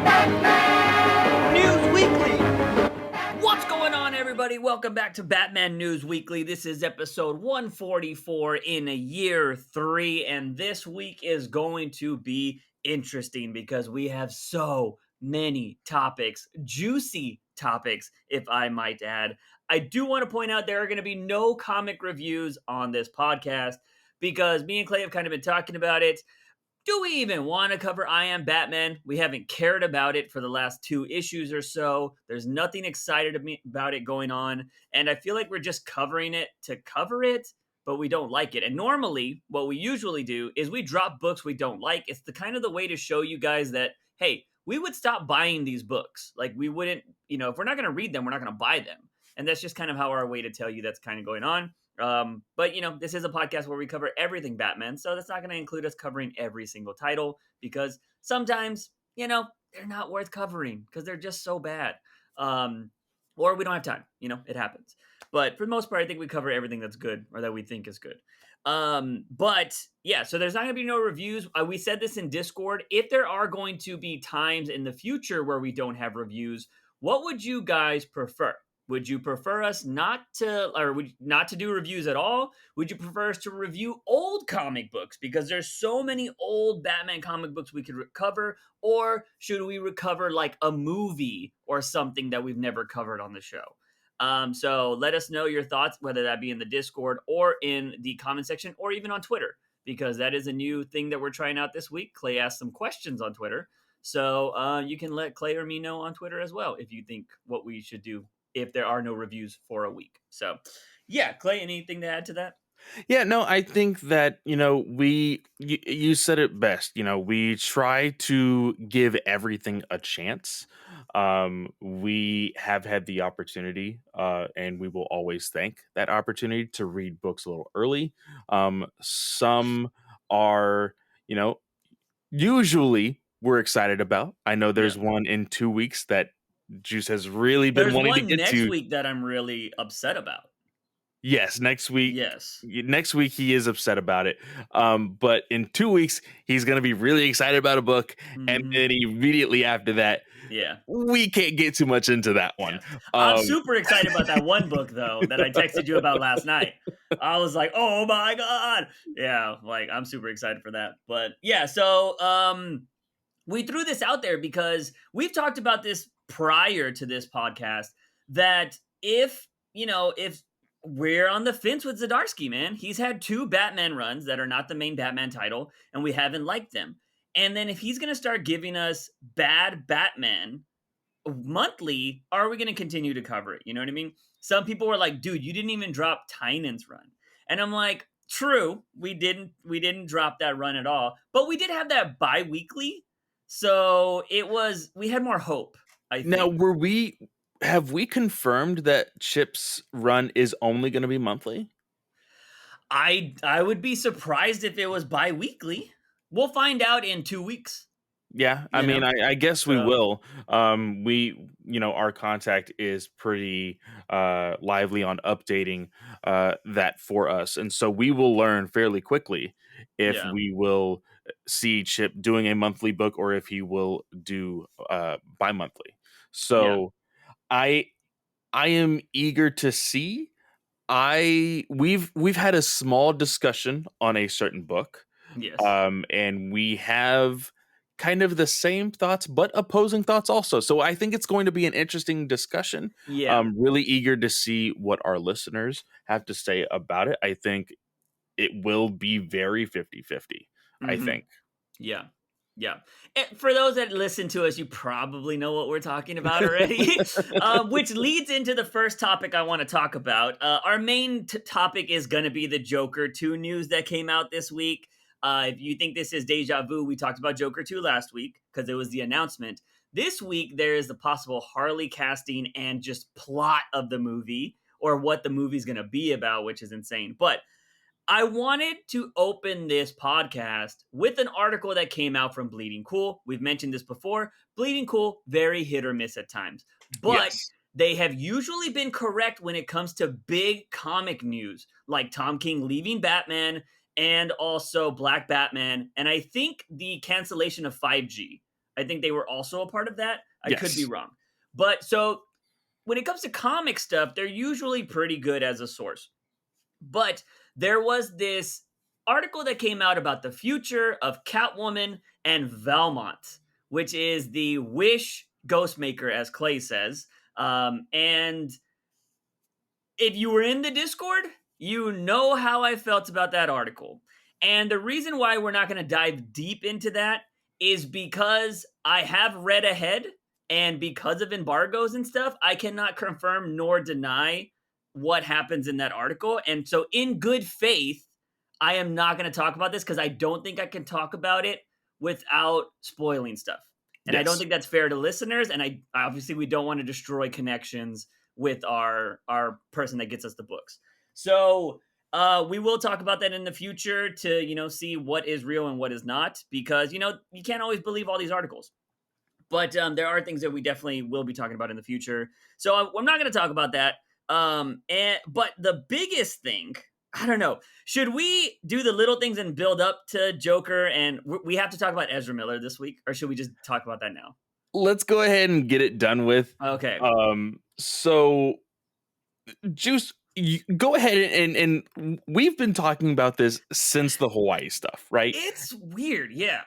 News Weekly. What's going on, everybody? Welcome back to Batman News Weekly. This is episode 144 in year 3, and this week is going to be interesting because we have so many topics, juicy topics, if I might add. I do want to point out there are going to be no comic reviews on this podcast because me and Clay have kind of been talking about it. Do we even want to cover I Am Batman? We haven't cared about it for the last 2 issues or so. There's nothing excited about it going on. And I feel like we're just covering it to cover it, but we don't like it. And normally, what we usually do is we drop books we don't like. It's the kind of the way to show you guys that, hey, we would stop buying these books. Like we wouldn't, if we're not going to read them, we're not going to buy them. And that's just kind of how our way to tell you that's kind of going on. But this is a podcast where we cover everything Batman, so that's not going to include us covering every single title because sometimes, they're not worth covering because they're just so bad. Or we don't have time, it happens. But for the most part, I think we cover everything that's good or that we think is good. But yeah, so there's not going to be no reviews. We said this in Discord. If there are going to be times in the future where we don't have reviews, what would you guys prefer? Would you prefer us not to do reviews at all? Would you prefer us to review old comic books because there's so many old Batman comic books we could recover? Or should we recover like a movie or something that we've never covered on the show? So let us know your thoughts, whether that be in the Discord or in the comment section or even on Twitter, because that is a new thing that we're trying out this week. Clay asked some questions on Twitter. So you can let Clay or me know on Twitter as well if you think what we should do if there are no reviews for a week. So, yeah, Clay, anything to add to that? Yeah, no, I think that, you said it best. We try to give everything a chance. We have had the opportunity, and we will always thank that opportunity to read books a little early. Some are, usually we're excited about. I know there's one in 2 weeks that Juice has really been There's wanting to one get next to. week that I'm really upset about. Yes, next week. Yes. Next week he is upset about it. But in 2 weeks he's going to be really excited about a book, and then immediately after that, we can't get too much into that one. I'm super excited about that one book though that I texted you about last night. I was like, "Oh my god!" Yeah, like I'm super excited for that. But yeah, so we threw this out there because we've talked about this prior to this podcast that if we're on the fence with Zdarsky, man. He's had 2 Batman runs that are not the main Batman title, and we haven't liked them. And then if he's going to start giving us bad Batman monthly, are we going to continue to cover it? You know what I mean? Some people were like, dude, you didn't even drop Tynan's run. And I'm like, true, we didn't drop that run at all. But we did have that bi-weekly. So we had more hope, I think. Now, have we confirmed that Chip's run is only going to be monthly? I would be surprised if it was bi-weekly. We'll find out in 2 weeks. Yeah, I mean, I guess we will. Our contact is pretty lively on updating that for us, and so we will learn fairly quickly if we will see Chip doing a monthly book or if he will do bi-monthly. So I am eager to see. We've had a small discussion on a certain book. Yes. And we have kind of the same thoughts, but opposing thoughts also. So I think it's going to be an interesting discussion. Yeah. I'm really eager to see what our listeners have to say about it. I think it will be very 50-50, I think. Yeah. Yeah. And for those that listen to us, you probably know what we're talking about already, which leads into the first topic I want to talk about. Our main topic is going to be the Joker 2 news that came out this week. If you think this is deja vu, we talked about Joker 2 last week because it was the announcement. This week, there is the possible Harley casting and just plot of the movie or what the movie's going to be about, which is insane. But I wanted to open this podcast with an article that came out from Bleeding Cool. We've mentioned this before. Bleeding Cool, very hit or miss at times. But they have usually been correct when it comes to big comic news, like Tom King leaving Batman and also Black Batman. And I think the cancellation of 5G I think they were also a part of that. I could be Yes. wrong. But so when it comes to comic stuff, they're usually pretty good as a source. But there was this article that came out about the future of Catwoman and Valmont, which is the Wish Ghostmaker, as Clay says. And if you were in the Discord, you know how I felt about that article. And the reason why we're not going to dive deep into that is because I have read ahead, and because of embargoes and stuff, I cannot confirm nor deny what happens in that article. And so, in good faith, I am not going to talk about this because I don't think I can talk about it without spoiling stuff. And I don't Yes. think that's fair to listeners. And I obviously we don't want to destroy connections with our person that gets us the books. So we will talk about that in the future to see what is real and what is not, because you can't always believe all these articles. But there are things that we definitely will be talking about in the future. So I'm not going to talk about that. But the biggest thing, I don't know. Should we do the little things and build up to Joker? And we have to talk about Ezra Miller this week, or should we just talk about that now? Let's go ahead and get it done with. Okay. So Juice, go ahead and we've been talking about this since the Hawaii stuff, right? It's weird, yeah.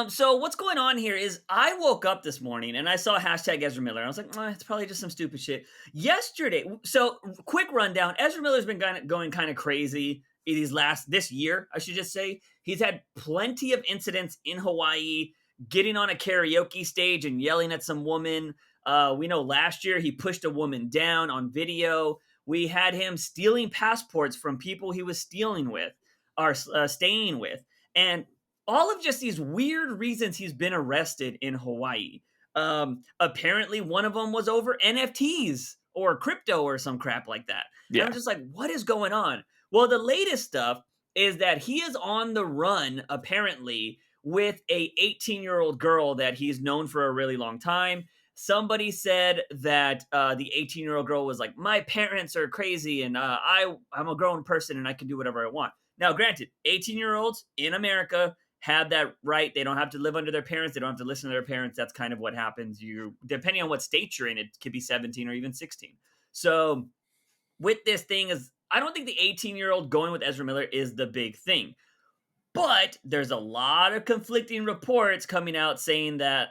So what's going on here is I woke up this morning and I saw hashtag Ezra Miller. I was like, it's probably just some stupid shit. Yesterday, so quick rundown: Ezra Miller's been going kind of crazy this year, I should just say. He's had plenty of incidents in Hawaii, getting on a karaoke stage and yelling at some woman. We know last year he pushed a woman down on video. We had him stealing passports from people he was stealing with, or staying with, and all of just these weird reasons he's been arrested in Hawaii. Apparently, one of them was over NFTs or crypto or some crap like that. And Yeah. I'm just like, what is going on? Well, the latest stuff is that he is on the run, apparently, with a 18-year-old girl that he's known for a really long time. Somebody said that the 18-year-old girl was like, my parents are crazy, and I'm a grown person and I can do whatever I want. Now, granted, 18-year-olds in America have that right. They don't have to live under their parents. They don't have to listen to their parents. That's kind of what happens. Depending on what state you're in, it could be 17 or even 16. So with this thing is, I don't think the 18-year-old going with Ezra Miller is the big thing. But there's a lot of conflicting reports coming out saying that,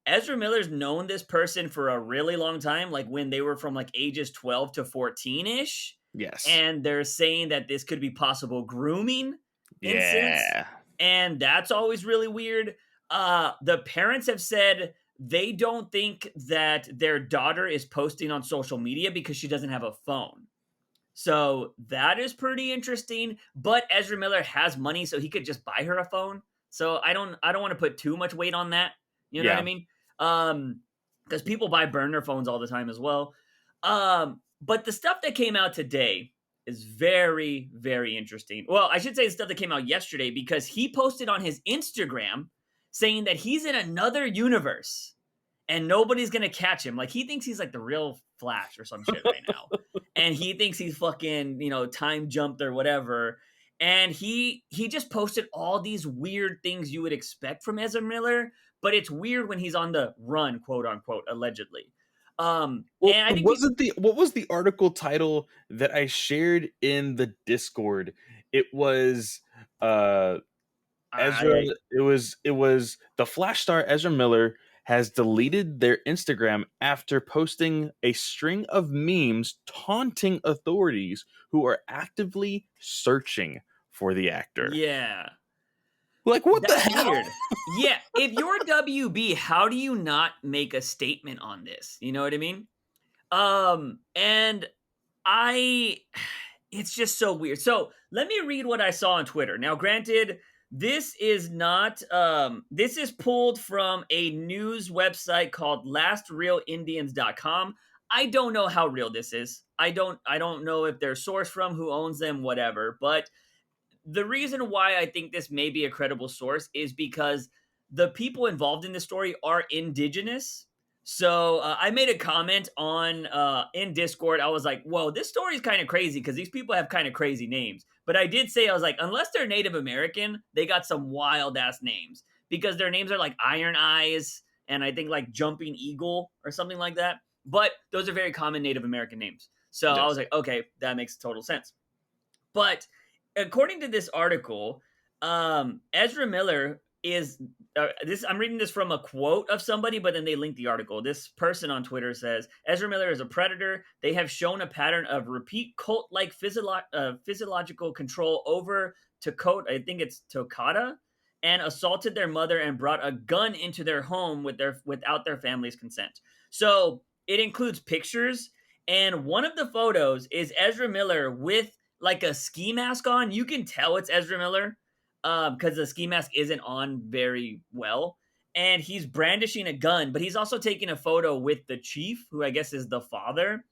Ezra Miller's known this person for a really long time, like when they were from like ages 12 to 14-ish. Yes. And they're saying that this could be possible grooming instance. Yeah. And that's always really weird. The parents have said they don't think that their daughter is posting on social media because she doesn't have a phone. So that is pretty interesting. But Ezra Miller has money, so he could just buy her a phone. So I don't want to put too much weight on that. You know what I mean? Because people buy burner phones all the time as well. But the stuff that came out today is very, very interesting. Well, I should say the stuff that came out yesterday, because he posted on his Instagram saying that he's in another universe and nobody's gonna catch him. Like, he thinks he's like the real Flash or some shit right now. And he thinks he's fucking, time jumped or whatever. And he just posted all these weird things you would expect from Ezra Miller, but it's weird when he's on the run, quote unquote, allegedly. Well, And I think what was the article title that I shared in the Discord? It was Ezra. It was the Flash star Ezra Miller has deleted their Instagram after posting a string of memes taunting authorities who are actively searching for the actor. yeah. Like, what the That's hell? weird. Yeah, if you're WB, how do you not make a statement on this? You know what I mean? And I it's just so weird. So, let me read what I saw on Twitter. Now, granted, this is not this is pulled from a news website called lastrealindians.com. I don't know how real this is. I don't know if they're sourced from, who owns them, whatever, but the reason why I think this may be a credible source is because the people involved in this story are indigenous. So I made a comment on in Discord. I was like, "Whoa, this story is kind of crazy because these people have kind of crazy names." But I did say, I was like, unless they're Native American, they got some wild ass names, because their names are like Iron Eyes and I think like Jumping Eagle or something like that. But those are very common Native American names. So I was Yes. like, okay, that makes total sense. But according to this article, Ezra Miller is this. I'm reading this from a quote of somebody, but then they link the article. This person on Twitter says Ezra Miller is a predator. They have shown a pattern of repeat cult-like physiological control over Takota. I think it's Tokata, and assaulted their mother and brought a gun into their home without their family's consent. So it includes pictures, and one of the photos is Ezra Miller with like a ski mask on. You can tell it's Ezra Miller because the ski mask isn't on very well. And he's brandishing a gun, but he's also taking a photo with the chief, who I guess is the father.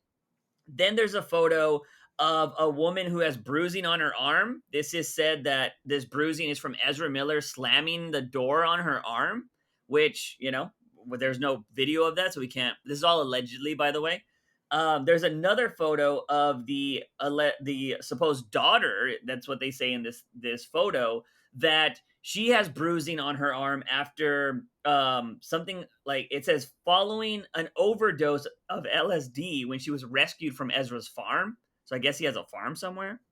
Then there's a photo of a woman who has bruising on her arm. This is said that this bruising is from Ezra Miller slamming the door on her arm, which, there's no video of that, so we can't. This is all allegedly, by the way. There's another photo of the supposed daughter. That's what they say in this photo, that she has bruising on her arm after something like it says following an overdose of LSD when she was rescued from Ezra's farm. So I guess he has a farm somewhere.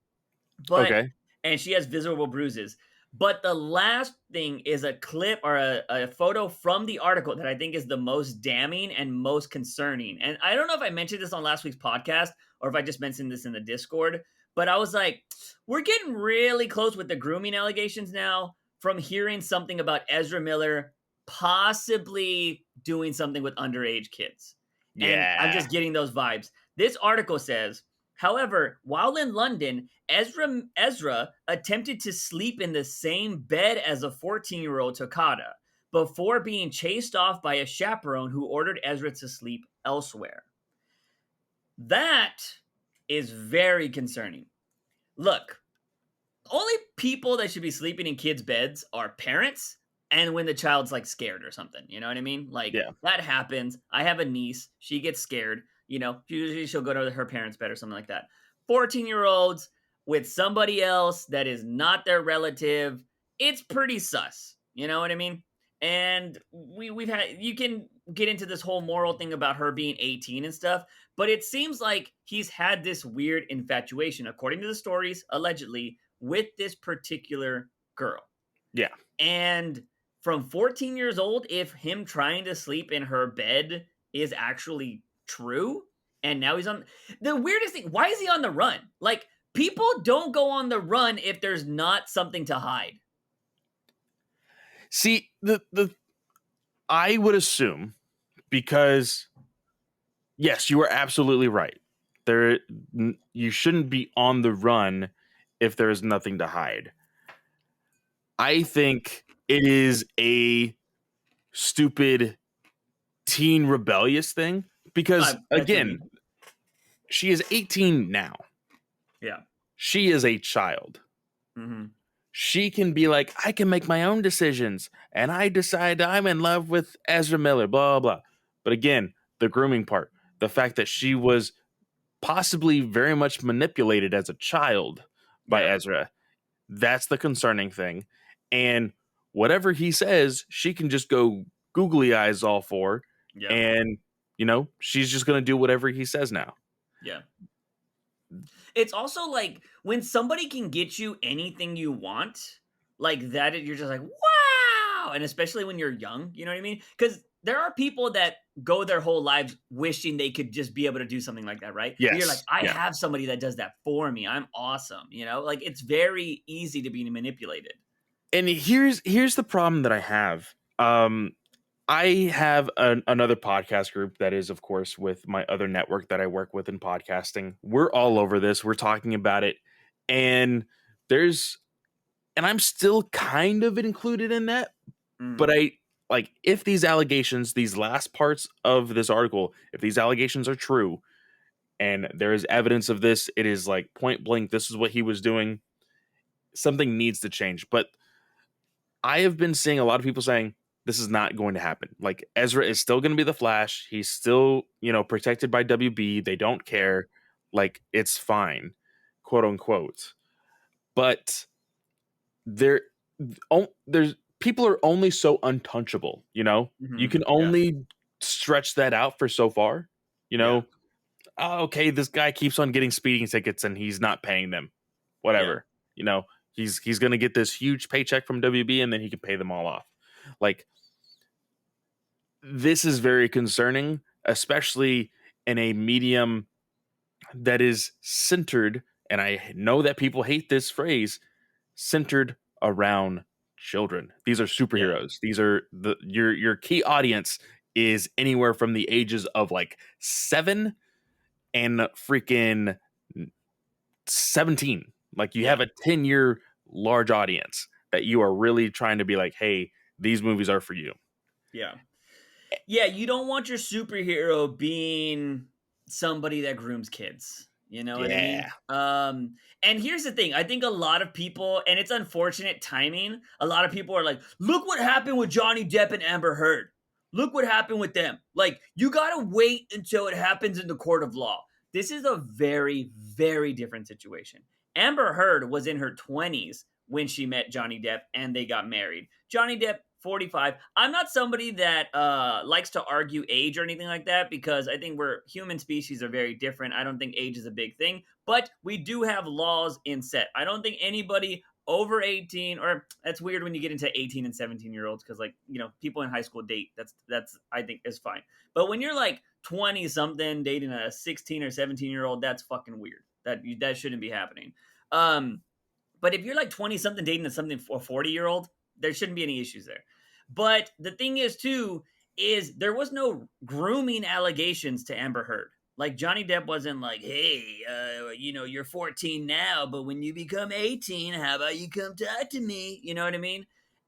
But Okay. and she has visible bruises. But the last thing is a clip or a photo from the article that I think is the most damning and most concerning. And I don't know if I mentioned this on last week's podcast or if I just mentioned this in the Discord, but I was like, we're getting really close with the grooming allegations now from hearing something about Ezra Miller possibly doing something with underage kids. And I'm Yeah. just getting those vibes. This article says, however, while in London, Ezra attempted to sleep in the same bed as a 14-year-old Takata before being chased off by a chaperone who ordered Ezra to sleep elsewhere. That is very concerning. Look, only people that should be sleeping in kids' beds are parents and when the child's like scared or something. You know what I mean? Like Yeah. that happens. I have a niece. She gets scared. Usually she'll go to her parents' bed or something like that. 14-year-olds with somebody else that is not their relative, it's pretty sus. You know what I mean? And we've had, you can get into this whole moral thing about her being 18 and stuff, but it seems like he's had this weird infatuation, according to the stories, allegedly, with this particular girl. Yeah. And from 14 years old, if him trying to sleep in her bed is actually true, and now he's on the weirdest thing, why is he on the run? Like, people don't go on the run if there's not something to hide. See, the I would assume, because yes, you are absolutely right. You shouldn't be on the run if there is nothing to hide. I think it is a stupid teen rebellious thing because I see what you again, mean. she is 18 now. Yeah. She is a child. Mm-hmm. She can be like, I can make my own decisions, and I decide I'm in love with Ezra Miller, blah, blah, blah. But again, the grooming part, the fact that she was possibly very much manipulated as a child by Yeah. Ezra, that's the concerning thing. And whatever he says, she can just go googly eyes all for, Yeah. and, she's just going to do whatever he says now. Yeah. It's also like when somebody can get you anything you want, like that, you're just like, wow. And especially when you're young, you know what I mean? Because there are people that go their whole lives wishing they could just be able to do something like that, right? But you're like, Yes. I Yeah. have somebody that does that for me. I'm awesome. Like it's very easy to be manipulated. And here's the problem that I have. I have another podcast group that is, of course, with my other network that I work with in podcasting. We're all over this. We're talking about it. And I'm still kind of included in that. But if these allegations, these last parts of this article, if these allegations are true and there is evidence of this, it is like point blank, this is what he was doing. Something needs to change. But I have been seeing a lot of people saying, this is not going to happen. Like Ezra is still going to be the Flash. He's still, protected by WB. They don't care. Like it's fine, quote unquote. But there's people are only so untouchable, you know? You can Yeah. only stretch that out for so far, you Yeah. know? Oh, okay, this guy keeps on getting speeding tickets and he's not paying them. Yeah. Whatever. You know, he's gonna get this huge paycheck from WB and then he can pay them all off. Like, this is very concerning, especially in a medium that is centered, and I know that people hate this phrase, centered around children. These are Yeah. superheroes. These are your key audience is anywhere from the ages of like 7 and freaking 17. Like you have Yeah. a 10-year large audience that you are really trying to be like, hey, these movies are for you. Yeah. Yeah, you don't want your superhero being somebody that grooms kids. You know what I Yeah. mean? And here's the thing. I think a lot of people, and it's unfortunate timing, a lot of people are like, look what happened with Johnny Depp and Amber Heard. Look what happened with them. Like, you gotta wait until it happens in the court of law. This is a very, very different situation. Amber Heard was in her 20s when she met Johnny Depp and they got married. Johnny Depp, 45. I'm not somebody that likes to argue age or anything like that because I think we're human species are very different. I don't think age is a big thing, but we do have laws in set. I don't think anybody over 18, or that's weird when you get into 18 and 17-year-olds because, like, you know, people in high school date. That's I think is fine. But when you're like 20 something dating a 16 or 17-year-old, that's fucking weird. That shouldn't be happening. But if you're like 20 something dating something for a 40-year-old, there shouldn't be any issues there. But the thing is, too, is there was no grooming allegations to Amber Heard. Like Johnny Depp wasn't like, hey, you know, you're 14 now, but when you become 18, how about you come talk to me? You know what I mean?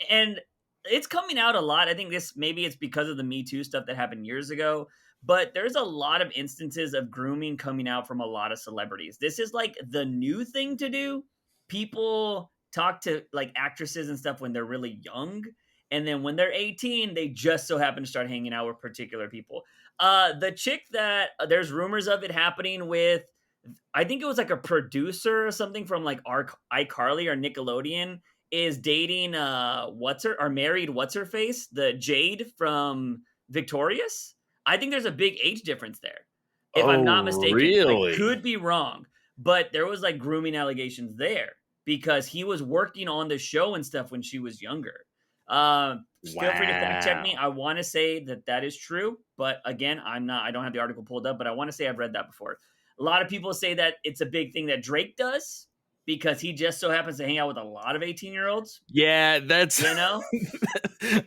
And it's coming out a lot. I think this maybe it's because of the Me Too stuff that happened years ago, but there's a lot of instances of grooming coming out from a lot of celebrities. This is like the new thing to do. People talk to like actresses and stuff when they're really young, and then when they're 18 they just so happen to start hanging out with particular people. The chick that there's rumors of it happening with, I think it was like a producer or something from like iCarly or Nickelodeon, is dating what's her or married what's her face, the Jade from Victorious. I think there's a big age difference there, if I'm Oh, not mistaken. I really? could be wrong, but there was like grooming allegations there because he was working on the show and stuff when she was younger. Feel free to fact check me. Wow. I want to say that that is true, but again, I'm not. I don't have the article pulled up, but I want to say I've read that before. A lot of people say that it's a big thing that Drake does because he just so happens to hang out with a lot of 18-year-olds. Yeah, that's You know,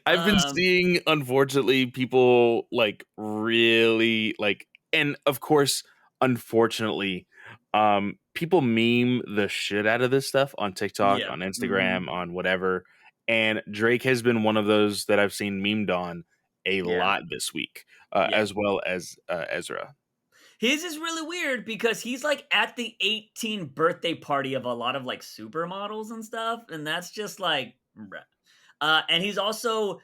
I've been um, seeing, unfortunately, people like really like, and of course, unfortunately, people meme the shit out of this stuff on TikTok, yeah, on Instagram, on whatever. And Drake has been one of those that I've seen memed on a yeah, lot this week, yeah. as well as Ezra. His is really weird because he's like at the 18 birthday party of a lot of like supermodels and stuff, and that's just like, bruh. And he's also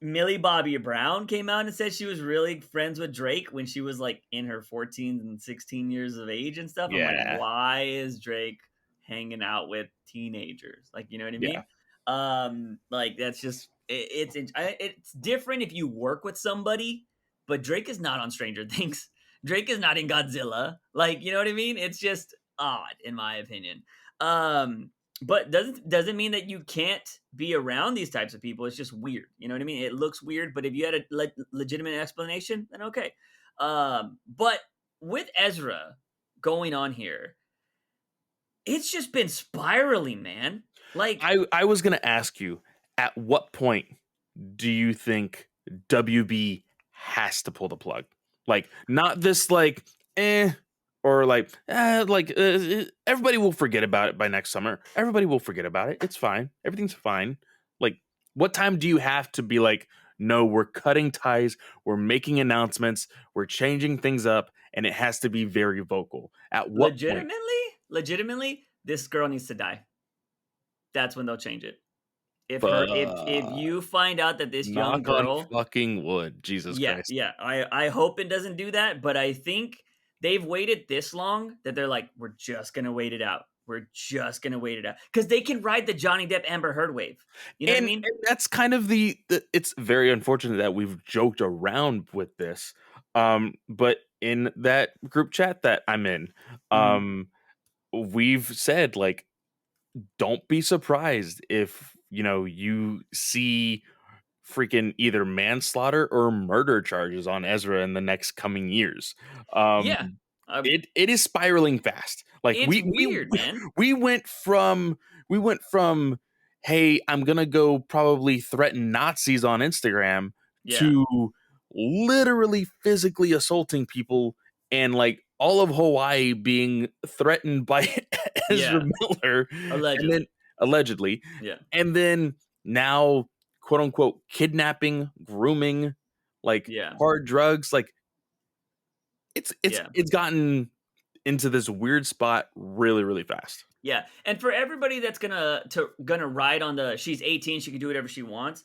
Millie Bobby Brown came out and said she was really friends with Drake when she was like in her 14 and 16 years of age and stuff. I'm like, Yeah, why is Drake hanging out with teenagers? Like, you know what I yeah. mean? Like that's just it's different if you work with somebody, but Drake is not on Stranger Things. Drake is not in Godzilla. Like, you know what I mean? It's just odd in my opinion. But doesn't mean that you can't be around these types of people. It's just weird. You know what I mean? It looks weird, but if you had a legitimate explanation, then okay. But with Ezra going on here, it's just been spiraling, man. Like, I was gonna ask you, at what point do you think WB has to pull the plug? Like, not this like or everybody will forget about it by next summer. Everybody will forget about it. It's fine. Everything's fine. Like, what time do you have to be like, no, we're cutting ties, we're making announcements, we're changing things up, and it has to be very vocal. At what point? legitimately, this girl needs to die. That's when they'll change it. If But you find out that this young knock on girl, fucking wood. Jesus yeah, Christ. yeah, I hope it doesn't do that, but I think they've waited this long that they're like, we're just gonna wait it out. we're just gonna wait it out because they can ride the Johnny Depp Amber Heard wave. You know what I mean? And that's kind of the it's very unfortunate that we've joked around with this. But in that group chat that I'm in, Mhm. we've said like don't be surprised if you see freaking either manslaughter or murder charges on Ezra in the next coming years. Um, Yeah. it is spiraling fast. Like It's weird, man. we went from hey, I'm gonna go probably threaten Nazis on Instagram Yeah. to literally physically assaulting people and like all of Hawaii being threatened by Ezra Yeah. Miller and then Allegedly. allegedly Yeah. and then now quote unquote kidnapping, grooming, like Yeah. hard drugs, like it's it's Yeah. it's gotten into this weird spot really, really fast. Yeah, and for everybody that's gonna ride on the she's 18, she can do whatever she wants.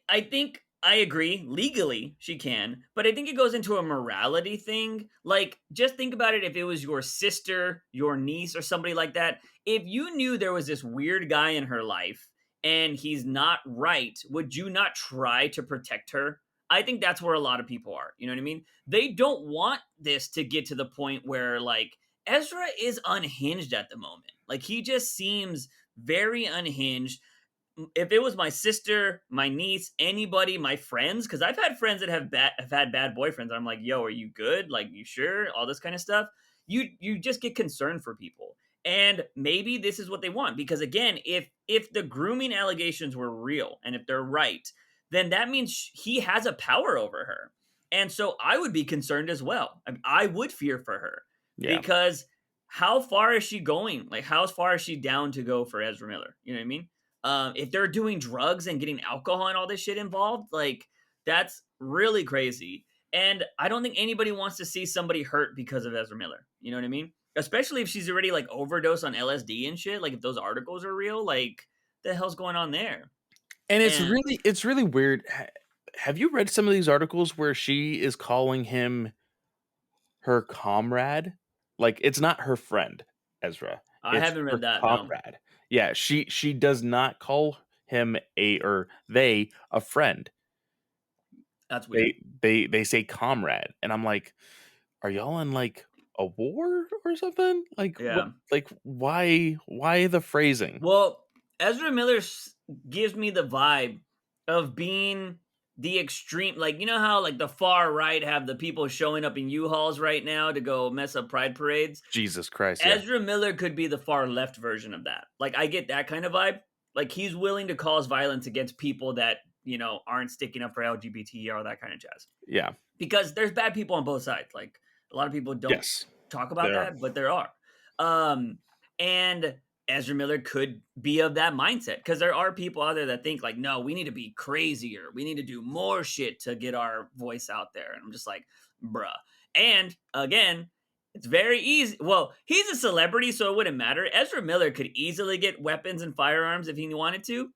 I think I agree, legally she can, but I think it goes into a morality thing. Like just think about it if it was your sister, your niece or somebody like that. If you knew there was this weird guy in her life and he's not right, would you not try to protect her? I think that's where a lot of people are. You know what I mean? They don't want this to get to the point where like Ezra is unhinged at the moment. Like he just seems very unhinged. If it was my sister, my niece, anybody, my friends, because I've had friends that have had bad boyfriends. I'm like, yo, are you good? Like, you sure? All this kind of stuff. You just get concerned for people, and maybe this is what they want. Because again, if the grooming allegations were real and if they're right, then that means he has a power over her, and so I would be concerned as well. I would fear for her Yeah. because how far is she going? Like, how far is she down to go for Ezra Miller? You know what I mean? If they're doing drugs and getting alcohol and all this shit involved, like that's really crazy. And I don't think anybody wants to see somebody hurt because of Ezra Miller. You know what I mean? Especially if she's already like overdosed on LSD and shit. Like if those articles are real, like the hell's going on there? And And it's really weird. Have you read some of these articles where she is calling him her comrade? Like it's not her friend, Ezra. I It's haven't her read that. No, comrade. Yeah, she does not call him a or they a friend. that's weird. They say comrade, and I'm like, are y'all in like a war or something? Like what? Yeah. Like why the phrasing? Well, Ezra Miller gives me the vibe of being the extreme, like you know how like the far right have the people showing up in U-Hauls right now to go mess up pride parades. Jesus Christ, yeah. Ezra Miller could be the far left version of that. Like I get that kind of vibe. Like he's willing to cause violence against people that aren't sticking up for LGBT or that kind of jazz. Yeah. Because there's bad people on both sides. Like a lot of people don't Yes. talk about There are. that, but there are. And Ezra Miller could be of that mindset because there are people out there that think like, no, we need to be crazier. We need to do more shit to get our voice out there. And I'm just like, bruh. And again, it's very easy. Well, he's a celebrity, so it wouldn't matter. Ezra Miller could easily get weapons and firearms if he wanted to.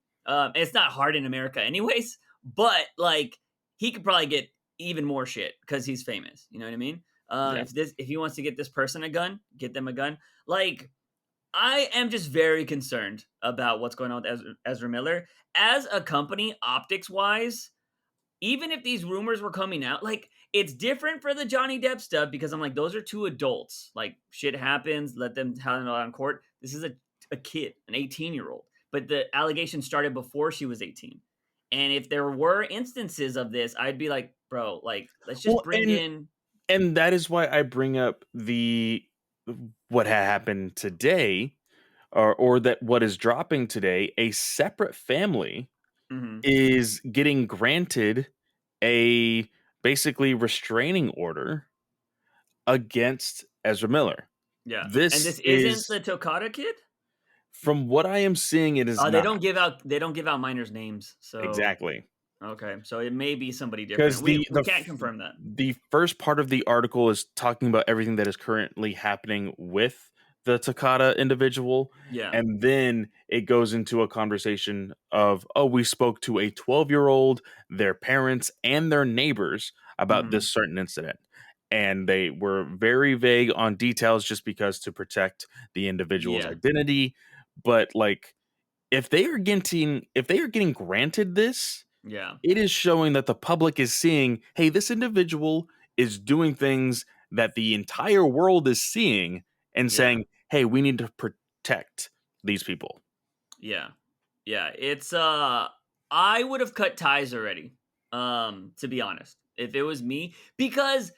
It's not hard in America, anyways. But like, he could probably get even more shit because he's famous. You know what I mean? Yeah. If he wants to get this person a gun, get them a gun. Like, I am just very concerned about what's going on with Ezra Miller as a company, optics wise. Even if these rumors were coming out, like it's different for the Johnny Depp stuff because I'm like, those are two adults. Like shit happens, let them handle it on court. This is a kid, an 18-year-old. But the allegation started before she was 18. And if there were instances of this, I'd be like, bro, like let's just Well, bring in. and that is why I bring up the what had happened today, or that what is dropping today. A separate family Mhm. is getting granted a basically restraining order against Ezra Miller. Yeah. And This this isn't is, the Tokata kid? from what I am seeing, it is They not don't give out minors names. So exactly. okay. So it may be somebody different. Because We can't confirm that. the first part of the article is talking about everything that is currently happening with the Takata individual, Yeah. and then it goes into a conversation of, oh, we spoke to a 12-year-old, their parents, and their neighbors about Mhm. this certain incident. and they were very vague on details just because to protect the individual's Yeah. identity. But like, if they are getting granted this, Yeah. it is showing that the public is seeing, hey, this individual is doing things that the entire world is seeing and Yeah. saying, hey, we need to protect these people. Yeah. Yeah. It's I would have cut ties already. To be honest. If it was me. Because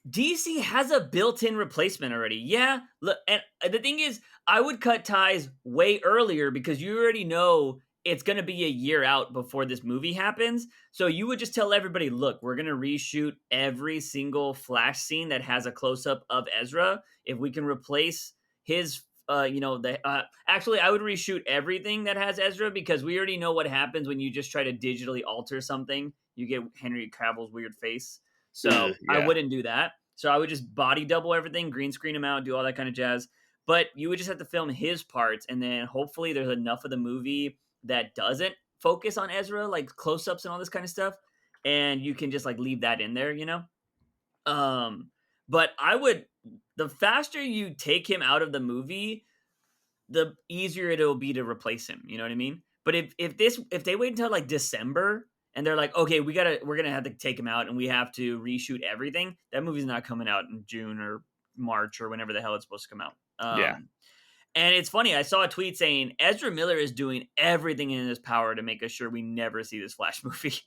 DC has a built-in replacement already. Yeah. Look, and the thing is, I would cut ties way earlier because you already know it's gonna be a year out before this movie happens. So you would just tell everybody, look, we're gonna reshoot every single Flash scene that has a close-up of Ezra. If we can replace his actually, I would reshoot everything that has Ezra because we already know what happens when you just try to digitally alter something. You get Henry Cavill's weird face. Ugh, So I yeah. wouldn't do that. So I would just body double everything, green screen him out, do all that kind of jazz. But you would just have to film his parts, and then hopefully there's enough of the movie that doesn't focus on Ezra, like close ups and all this kind of stuff, and you can just like leave that in there, you know. Um, but I would the faster you take him out of the movie, the easier it'll be to replace him. You know what I mean? But if they wait until like December and they're like, okay, we're gonna have to take him out and we have to reshoot everything, that movie's not coming out in June or March or whenever the hell it's supposed to come out. Yeah. And it's funny, I saw a tweet saying Ezra Miller is doing everything in his power to make us sure we never see this Flash movie.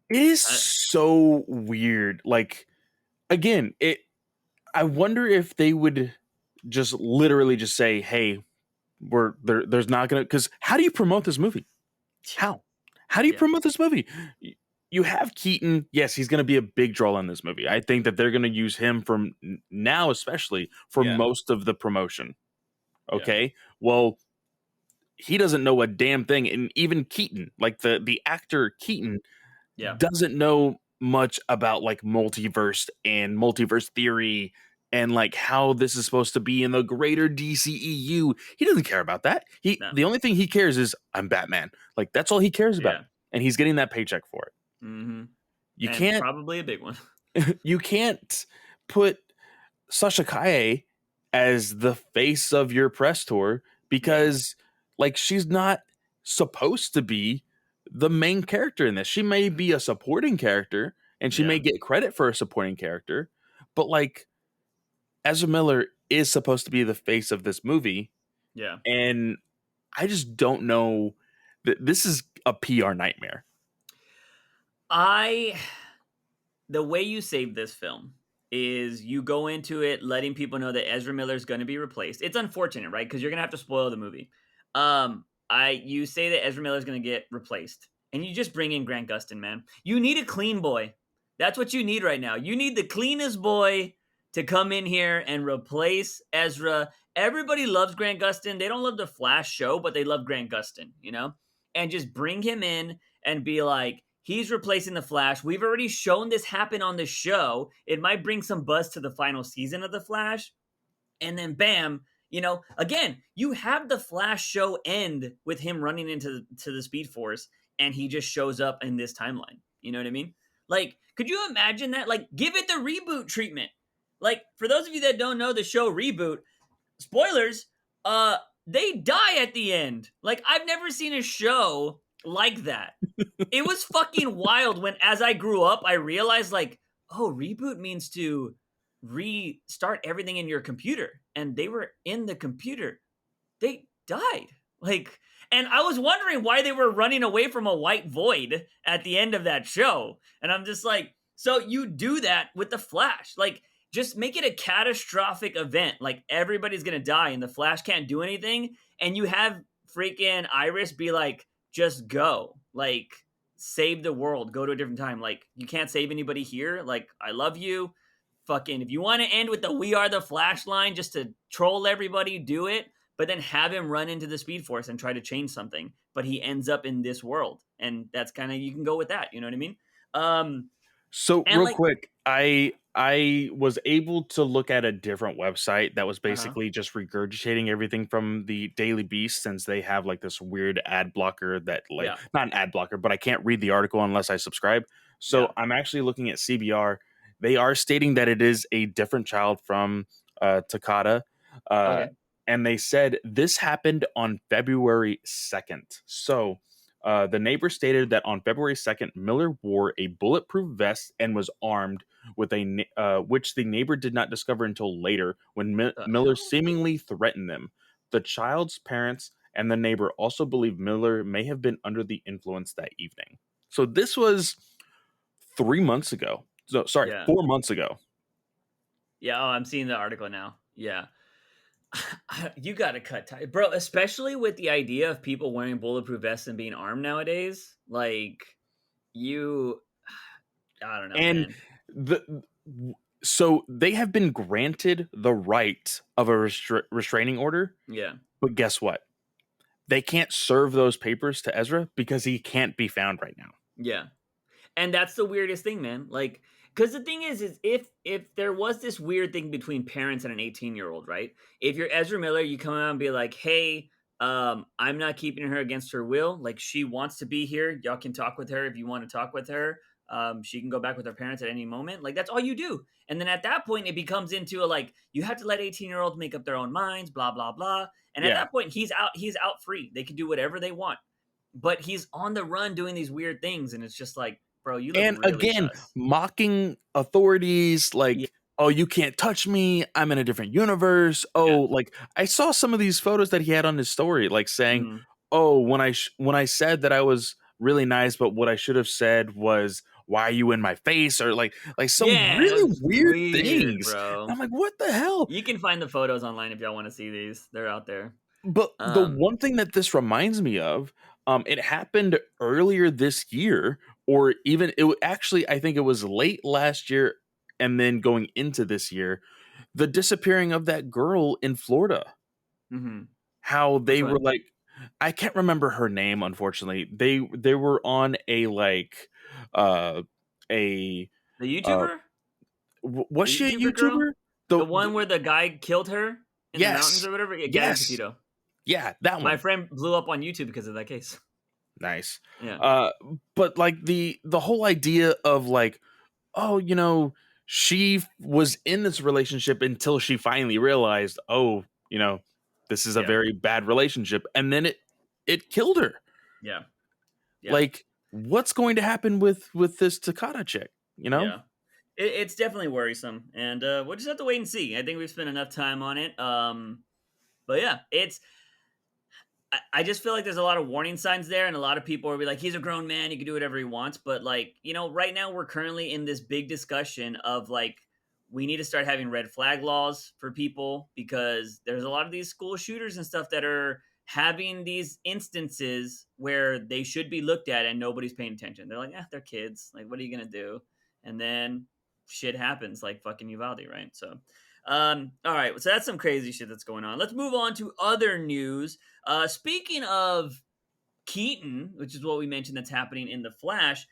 It is uh, so weird. Like, again, I wonder if they would just literally just say, hey, we're there's not gonna, because how do you promote this movie? How? How do you yeah, promote this movie? You have Keaton. Yes, he's going to be a big draw in this movie. I think that they're going to use him from now, especially for yeah, most of the promotion. yeah, Okay. Well, he doesn't know a damn thing. And even Keaton, like the actor Keaton, yeah, doesn't know much about like multiverse and multiverse theory and like how this is supposed to be in the greater DCEU. He doesn't care about that. no, The only thing he cares is I'm Batman. Like that's all he cares about. yeah, And he's getting that paycheck for it. mm-hmm. You And can't probably a big one. you can't put Sasha Kaye as the face of your press tour Yeah, because like she's not supposed to be the main character in this. She may be a supporting character and she may yeah, get credit for a supporting character, but like Ezra Miller is supposed to be the face of this movie, yeah. and I just don't know that this is a PR nightmare. I the way you save this film is you go into it letting people know that Ezra Miller is going to be replaced. It's unfortunate, right? Because you're going to have to spoil the movie. You say that Ezra Miller is going to get replaced, and you just bring in Grant Gustin, man. You need a clean boy. That's what you need right now. You need the cleanest boy to come in here and replace Ezra. Everybody loves Grant Gustin. They don't love the Flash show, but they love Grant Gustin, you know? And just bring him in and be like, he's replacing the Flash. We've already shown this happen on the show. It might bring some buzz to the final season of the Flash. And then bam, again, you have the Flash show end with him running into the Speed Force and he just shows up in this timeline. You know what I mean? Like, could you imagine that? Like, give it the reboot treatment. Like, for those of you that don't know the show Reboot, spoilers, they die at the end. Like, I've never seen a show like that. It was fucking wild when, as I grew up, I realized, like, oh, reboot means to restart everything in your computer. And they were in the computer. They died. Like, and I was wondering why they were running away from a white void at the end of that show. And I'm just like, so you do that with the Flash. Like, just make it a catastrophic event. Like, everybody's going to die and the Flash can't do anything. And you have freaking Iris be like, just go. Like, save the world. Go to a different time. Like, you can't save anybody here. Like, I love you. Fucking, if you want to end with the "We Are the Flash" line just to troll everybody, do it. But then have him run into the Speed Force and try to change something. But he ends up in this world, and that's kind of, you can go with that. You know what I mean? So And real like, quick, I was able to look at a different website that was uh-huh, basically just regurgitating everything from the Daily Beast, since they have like this weird ad blocker that, like, yeah, not an ad blocker, but I can't read the article unless I subscribe. yeah, So I'm actually looking at CBR. they are stating that it is a different child from Takata. Uh, Okay. and they said this happened on February 2nd. So the neighbor stated that on February 2nd, Miller wore a bulletproof vest and was armed with which the neighbor did not discover until later when The Miller hell? seemingly threatened them. The child's parents and the neighbor also believe Miller may have been under the influence that evening. So this was 3 months ago. So sorry, Yeah. 4 months ago. Yeah. Oh, I'm seeing the article now. Yeah. You got to cut ties, bro. Especially with the idea of people wearing bulletproof vests and being armed nowadays. Like you, I don't know, And man. the so they have been granted the right of a restraining order, Yeah. but guess what? They can't serve those papers to Ezra because he can't be found right now. Yeah. And that's the weirdest thing, man. Like, because the thing is if there was this weird thing between parents and an 18-year-old, right? If you're Ezra Miller, you come out and be like, hey, I'm not keeping her against her will. Like, she wants to be here. Y'all can talk with her if you want to talk with her. She can go back with her parents at any moment. Like, that's all you do. And then at that point, it becomes into a like, you have to let 18-year-olds make up their own minds, blah, blah, blah. And at Yeah. that point, he's out free. They can do whatever they want. But he's on the run doing these weird things, and it's just like, bro, you look And really again, sus. mocking authorities Yeah, like, oh, you can't touch me. I'm in a different universe. yeah, Oh, like I saw some of these photos that he had on his story, like saying, mhm. oh, when I said that I was really nice, but what I should have said was, why are you in my face? Or like some Yeah, it really was weird weird, things. bro. I'm like, what the hell? You can find the photos online if y'all wanna see these. They're out there. But the Um, one thing that this reminds me of, it happened earlier this year, or even actually, I think it was late last year, and then going into this year, the disappearing of that girl in Florida. mhm. How Which they were one? like, I can't remember her name, unfortunately. They were on a like, uh, a The uh, YouTuber? was The she a YouTuber girl? YouTuber? The one where the guy killed her in the mountains Yes, or whatever? Yeah, Gabby yes, Petito. yeah, that My one. friend blew up on YouTube because of that case. Nice. Yeah, Uh, but like the whole idea of like, oh, she was in this relationship until she finally realized, oh, this is a yeah, very bad relationship, and then it killed her. yeah, yeah, Like, what's going to happen with this Takata chick? You know? yeah. It's definitely worrisome, and we'll just have to wait and see. I think we've spent enough time on it. But yeah, I just feel like there's a lot of warning signs there, and a lot of people will be like, he's a grown man, he can do whatever he wants. But like, right now we're currently in this big discussion of like, we need to start having red flag laws for people because there's a lot of these school shooters and stuff that are having these instances where they should be looked at and nobody's paying attention. They're like, they're kids. Like, what are you gonna do? And then shit happens, like fucking Uvalde, right? So, all right, so that's some crazy shit that's going on. Let's move on to other news. Speaking of Keaton, which is what we mentioned that's happening in the Flash,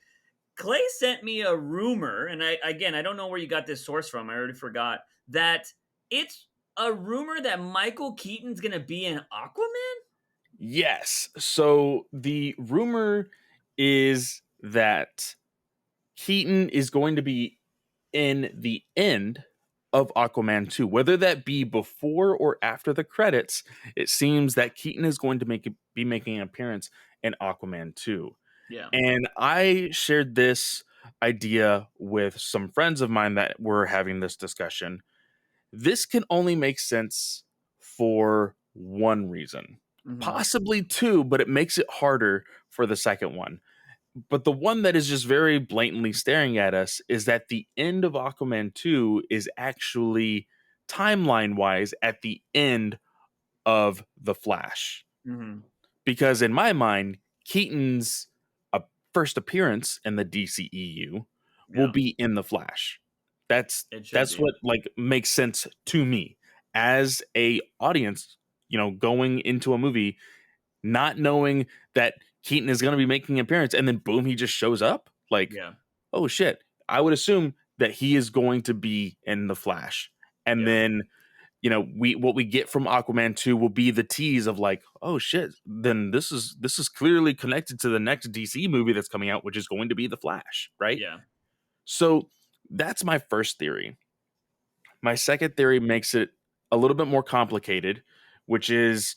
Clay sent me a rumor, and I don't know where you got this source from. I already forgot that it's a rumor that Michael Keaton's gonna be in Aquaman. Yes. So the rumor is that Keaton is going to be in the end of Aquaman 2. Whether that be before or after the credits, it seems that Keaton is going to be making an appearance in Aquaman 2. Yeah. And I shared this idea with some friends of mine that were having this discussion. This can only make sense for one reason, Hmm. possibly two, but it makes it harder for the second one. But the one that is just very blatantly staring at us is that the end of Aquaman 2 is actually timeline wise at the end of The Flash. Hmm. Because in my mind, Keaton's first appearance in the DCEU will Yeah, be in The Flash. That's it should that's be. what like makes sense to me as a audience, going into a movie not knowing that Keaton is going to be making an appearance and then boom he just shows up. Like, Yeah, oh shit. I would assume that he is going to be in The Flash. And yeah, then we what we get from Aquaman 2 will be the tease of like, oh shit, then this is clearly connected to the next DC movie that's coming out, which is going to be The Flash, right? yeah. So That's my first theory. My second theory makes it a little bit more complicated, which is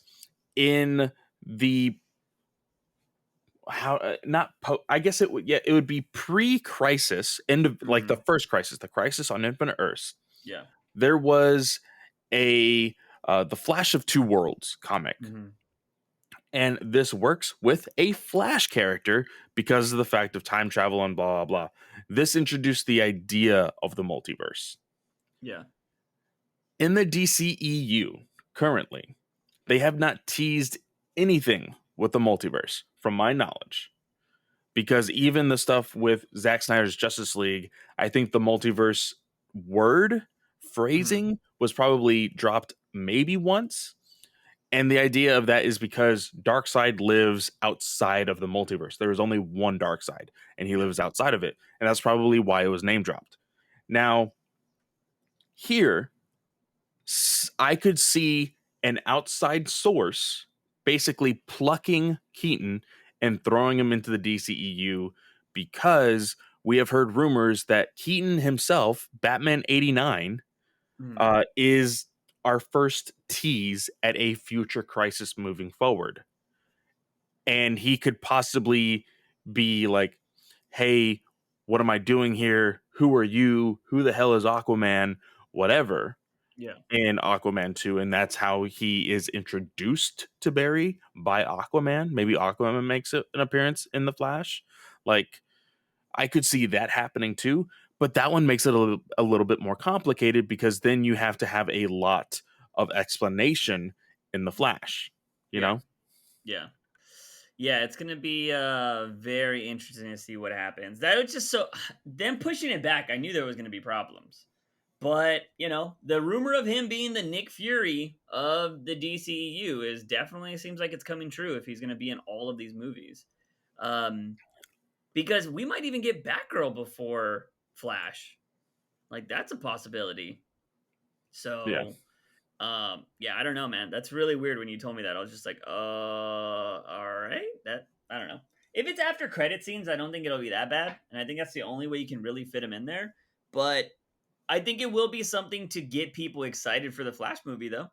in the how not I guess it would, yeah, it would be pre-crisis, end of like the Hmm. first crisis, the crisis on Infinite Earths. Yeah. There was a the Flash of Two Worlds comic, Hmm. and this works with a Flash character because of the fact of time travel and blah blah blah. This introduced the idea of the multiverse Yeah. in the DCEU. Currently, they have not teased anything with the multiverse, from my knowledge. Because even the stuff with Zack Snyder's Justice League, I think the multiverse word Hmm. phrasing was probably dropped maybe once. And the idea of that is because Darkseid lives outside of the multiverse. There is only one Darkseid, and he Yeah. lives outside of it. And that's probably why it was name dropped. Now, here, I could see an outside source basically plucking Keaton and throwing him into the DCEU because we have heard rumors that Keaton himself, Batman 89, Hmm. is our first tease at a future crisis moving forward. And he could possibly be like, hey, what am I doing here? Who are you? Who the hell is Aquaman? Whatever Yeah. in Aquaman 2, and that's how he is introduced to Barry by Aquaman. Maybe Aquaman makes an appearance in the Flash. Like I could see that happening too, but that one makes it a little bit more complicated because then you have to have a lot of explanation in the Flash, you Yeah. know? Yeah. Yeah, it's gonna be very interesting to see what happens. That was just so them pushing it back. I knew there was gonna be problems, but the rumor of him being the Nick Fury of the DCEU is definitely seems like it's coming true if he's gonna be in all of these movies. Um, because we might even get Batgirl before Flash. Like that's a possibility. Yeah. So yeah, I don't know, man. That's really weird when you told me that. I was just like, all right. That I don't know. If it's after credit scenes, I don't think it'll be that bad. And I think that's the only way you can really fit him in there. But I think it will be something to get people excited for the Flash movie though.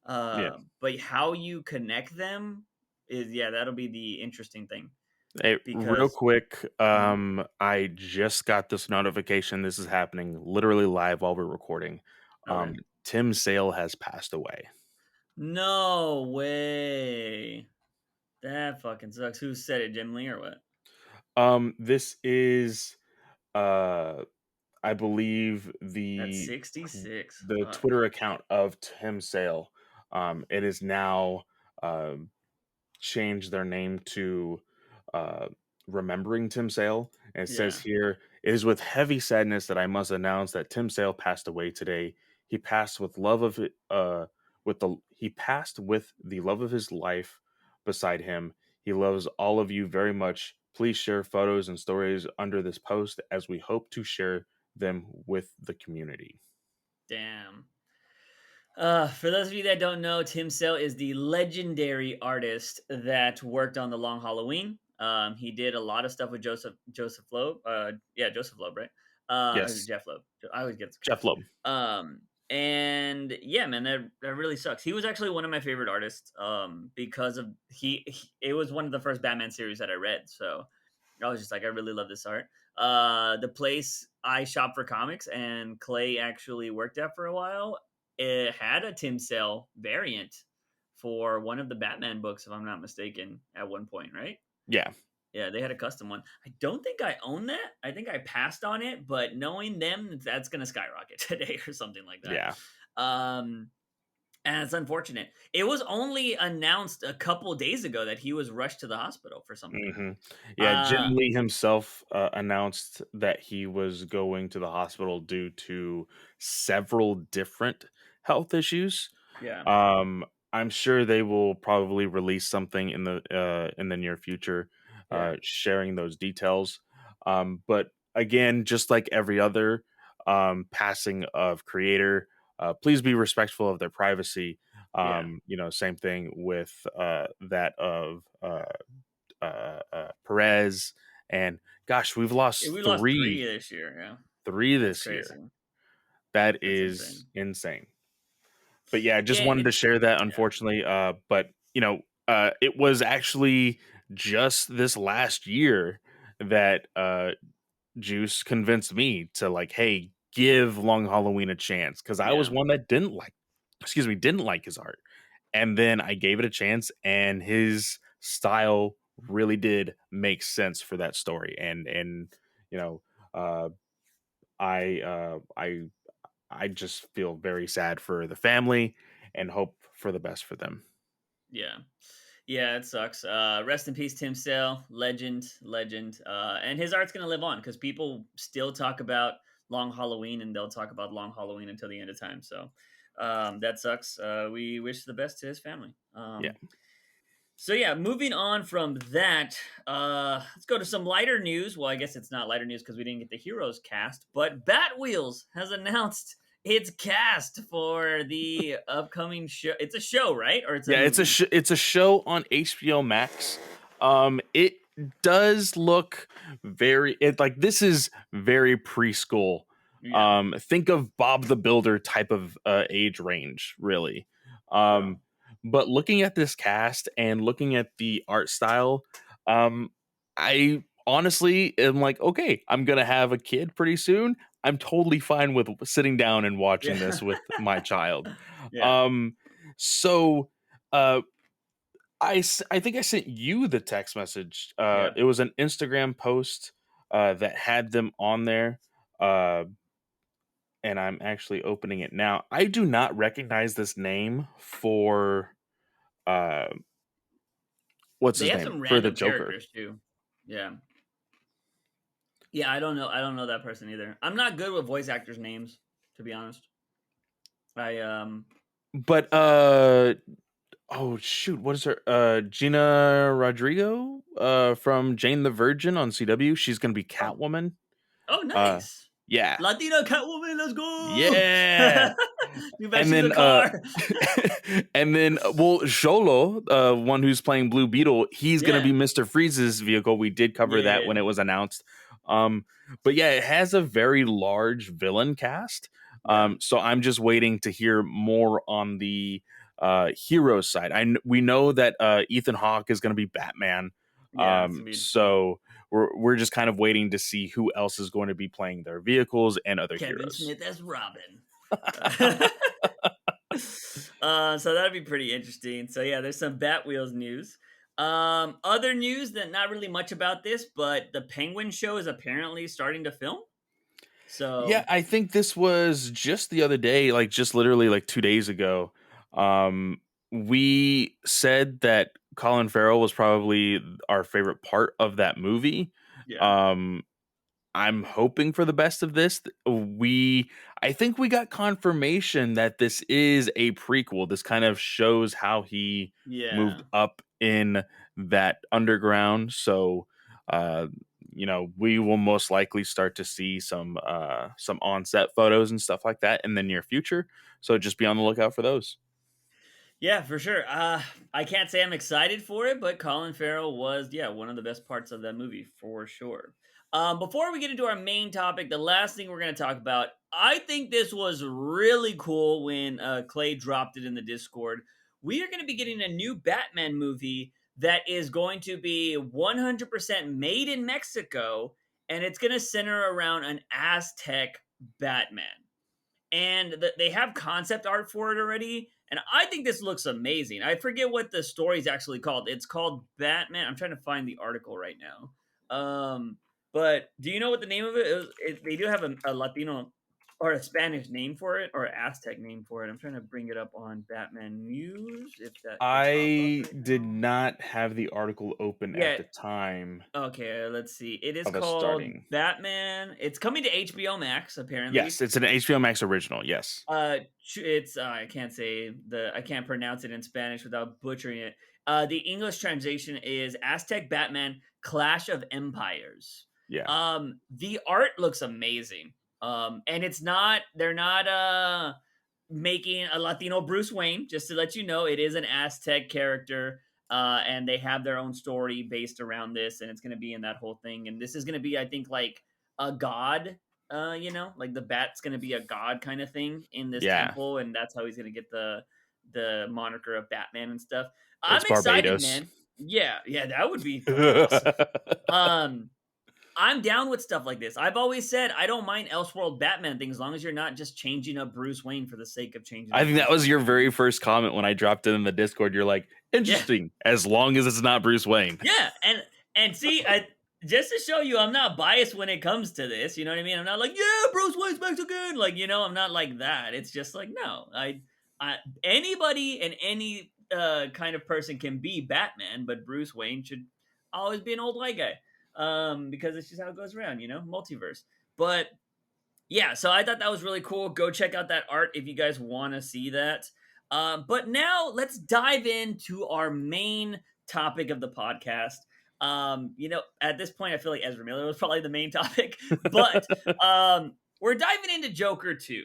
Yeah. But how you connect them is yeah, that'll be the interesting thing. Hey, real Because quick, Mhm. I just got this notification. This is happening literally live while we're recording. Okay. Um, Tim Sale has passed away. No way. That fucking sucks. Who said it, Jim Lee or what? This is uh I believe That's 66. the Fuck. Twitter account of Tim Sale. It is now um changed their name to uh, Remembering Tim Sale. And it says Yeah. here, it is with heavy sadness that I must announce that Tim Sale passed away today. He passed with love of it, he passed with the love of his life beside him. He loves all of you very much. Please share photos and stories under this post as we hope to share them with the community. Damn. For those of you that don't know, Tim Sale is the legendary artist that worked on the Long Halloween. He did a lot of stuff with Joseph Loeb. Yeah, Joseph Loeb, right? Or Yes, Jeff Loeb. I always get this Jeff confused. Loeb. And yeah, man, that really sucks. He was actually one of my favorite artists. Because of it was one of the first Batman series that I read. So I was just like, I really love this art. The place I shop for comics and Clay actually worked at for a while, it had a Tim Sale variant for one of the Batman books, if I'm not mistaken, at one point, right? Yeah, Yeah, they had a custom one. I don't think I own that. I think I passed on it, but knowing them, that's gonna skyrocket today or something like that. yeah. Um, and it's unfortunate. It was only announced a couple days ago that he was rushed to the hospital for something. hmm Yeah, Jim Uh, Lee himself announced that he was going to the hospital due to several different health issues. yeah, Um, I'm sure they will probably release something in the near future, yeah, sharing those details. But again, just like every other passing of creator, please be respectful of their privacy. yeah. Same thing with that of Perez, and gosh, we've Yeah, lost we lost three three. this year. Yeah, 3 That's this year. crazy. That That's is insane. insane. But yeah, just Yeah, wanted to and share that yeah, unfortunately, but, it was actually just this last year that, Juice convinced me to, like, "Hey, give Long Halloween a chance," because I was yeah, one that didn't like his art, and then I gave it a chance, and his style really did make sense for that story, and, you know, uh, I just feel very sad for the family and hope for the best for them. yeah. Yeah, it sucks. Rest in peace, Tim Sale, legend, legend. And his art's gonna live on because people still talk about Long Halloween, and they'll talk about Long Halloween until the end of time. So that sucks. We wish the best to his family. Yeah. So yeah, moving on from that, let's go to some lighter news. Well, I guess it's not lighter news because we didn't get the Heroes cast, but Batwheels has announced its cast for the upcoming show. It's a show, right? Or it's a Yeah, movie? it's a show on HBO Max. It does look this is very preschool. Yeah, Think of Bob the Builder type of age range, really. bro. Um, but looking at this cast and looking at the art style, I honestly am like, okay, I'm gonna have a kid pretty soon. I'm totally fine with sitting down and watching Yeah. this with my child. Yeah. Um, so uh I think I sent you the text message. Yeah. It was an Instagram post that had them on there. Uh and I'm actually opening it now. I do not recognize this name for uh what's They his have name? some For the random Joker. characters too. Yeah. Yeah, I don't know that person either. I'm not good with voice actors' names, to be honest. I But oh shoot, what is her? Gina Rodrigo from Jane the Virgin on CW. She's going to be Oh, Catwoman. oh Uh nice. yeah. Latina Catwoman, let's go. Yeah. You bet And she's a then car. well, Jolo, one who's playing Blue Beetle, he's gonna Yeah. be Mr. Freeze's vehicle. We did cover that when Yeah. it was announced. Um, but yeah, it has a very large villain cast. Yeah. So I'm just waiting to hear more on the hero side. We know that Ethan Hawke is gonna be Batman. Yeah, it's gonna be interesting. So we're just kind of waiting to see who else is going to be playing their vehicles and other Kevin heroes. Smith as Robin. So that'd be pretty interesting. So yeah, there's some Batwheels news. Other news that not really much about this, but the Penguin show is apparently starting to film. Yeah, So I think this was just the other day, like just literally like 2 days ago. Um, we said that Colin Farrell was probably our favorite part of that movie. yeah, Um, I'm hoping for the best of this. I think we got confirmation that this is a prequel. This kind of shows how he moved yeah, up in that underground. So, uh, we will most likely start to see some on-set photos and stuff like that in the near future. So just be on the lookout for those. yeah, for sure. I can't say I'm excited for it, but Colin Farrell was, yeah, one of the best parts of that movie for sure. Before we get into our main topic, the last thing we're going to talk about, I think this was really cool when Clay dropped it in the Discord. We are going to be getting a new Batman movie that is going to be 100% made in Mexico, and it's going to center around an Aztec Batman, and they have concept art for it already. And I think this looks amazing. I forget what the story is actually called. It's called Batman. I'm trying to find the article right now. But do you know what the name of it is? They do have a Latino or a Spanish name for it, or an Aztec name for it. I'm trying to bring it up on Batman News if that could pop up I right did now. not have the article open at Yeah. the time Okay. Let's see. It is of us called starting. Batman. It's coming to HBO Max apparently. Yes, it's an HBO Max original. Yes. It's I can't say I can't pronounce it in Spanish without butchering it. The English translation is Aztec Batman Clash of Empires. Yeah. The art looks amazing. And they're not making a Latino Bruce Wayne, just to let you know, it is an Aztec character. And they have their own story based around this, and it's going to be in that whole thing. And this is going to be, I think, like a god like the bat's gonna be a god kind of thing in this Yeah, temple, and that's how he's gonna get the moniker of Batman and stuff. it's I'm excited, Barbados. man. Yeah, yeah, that would be fucking awesome. Um, I'm down with stuff like this. I've always said I don't mind Elseworld Batman things as long as you're not just changing up Bruce Wayne for the sake of changing I up think that Bruce was Wayne. your very first comment when I dropped it in the Discord. You're like, Yeah, interesting, as long as it's not Bruce Wayne. yeah, and see, just to show you, I'm not biased when it comes to this. You know what I mean? I'm not like, yeah, Bruce Wayne's Mexican. Like, I'm not like that. It's just like, no, I anybody and any kind of person can be Batman, but Bruce Wayne should always be an old white guy. Because it's just how it goes around. Multiverse. But yeah, so I thought that was really cool. Go check out that art if you guys want to see that. But now let's dive into our main topic of the podcast. At this point, I feel like Ezra Miller was probably the main topic, but we're diving into Joker 2.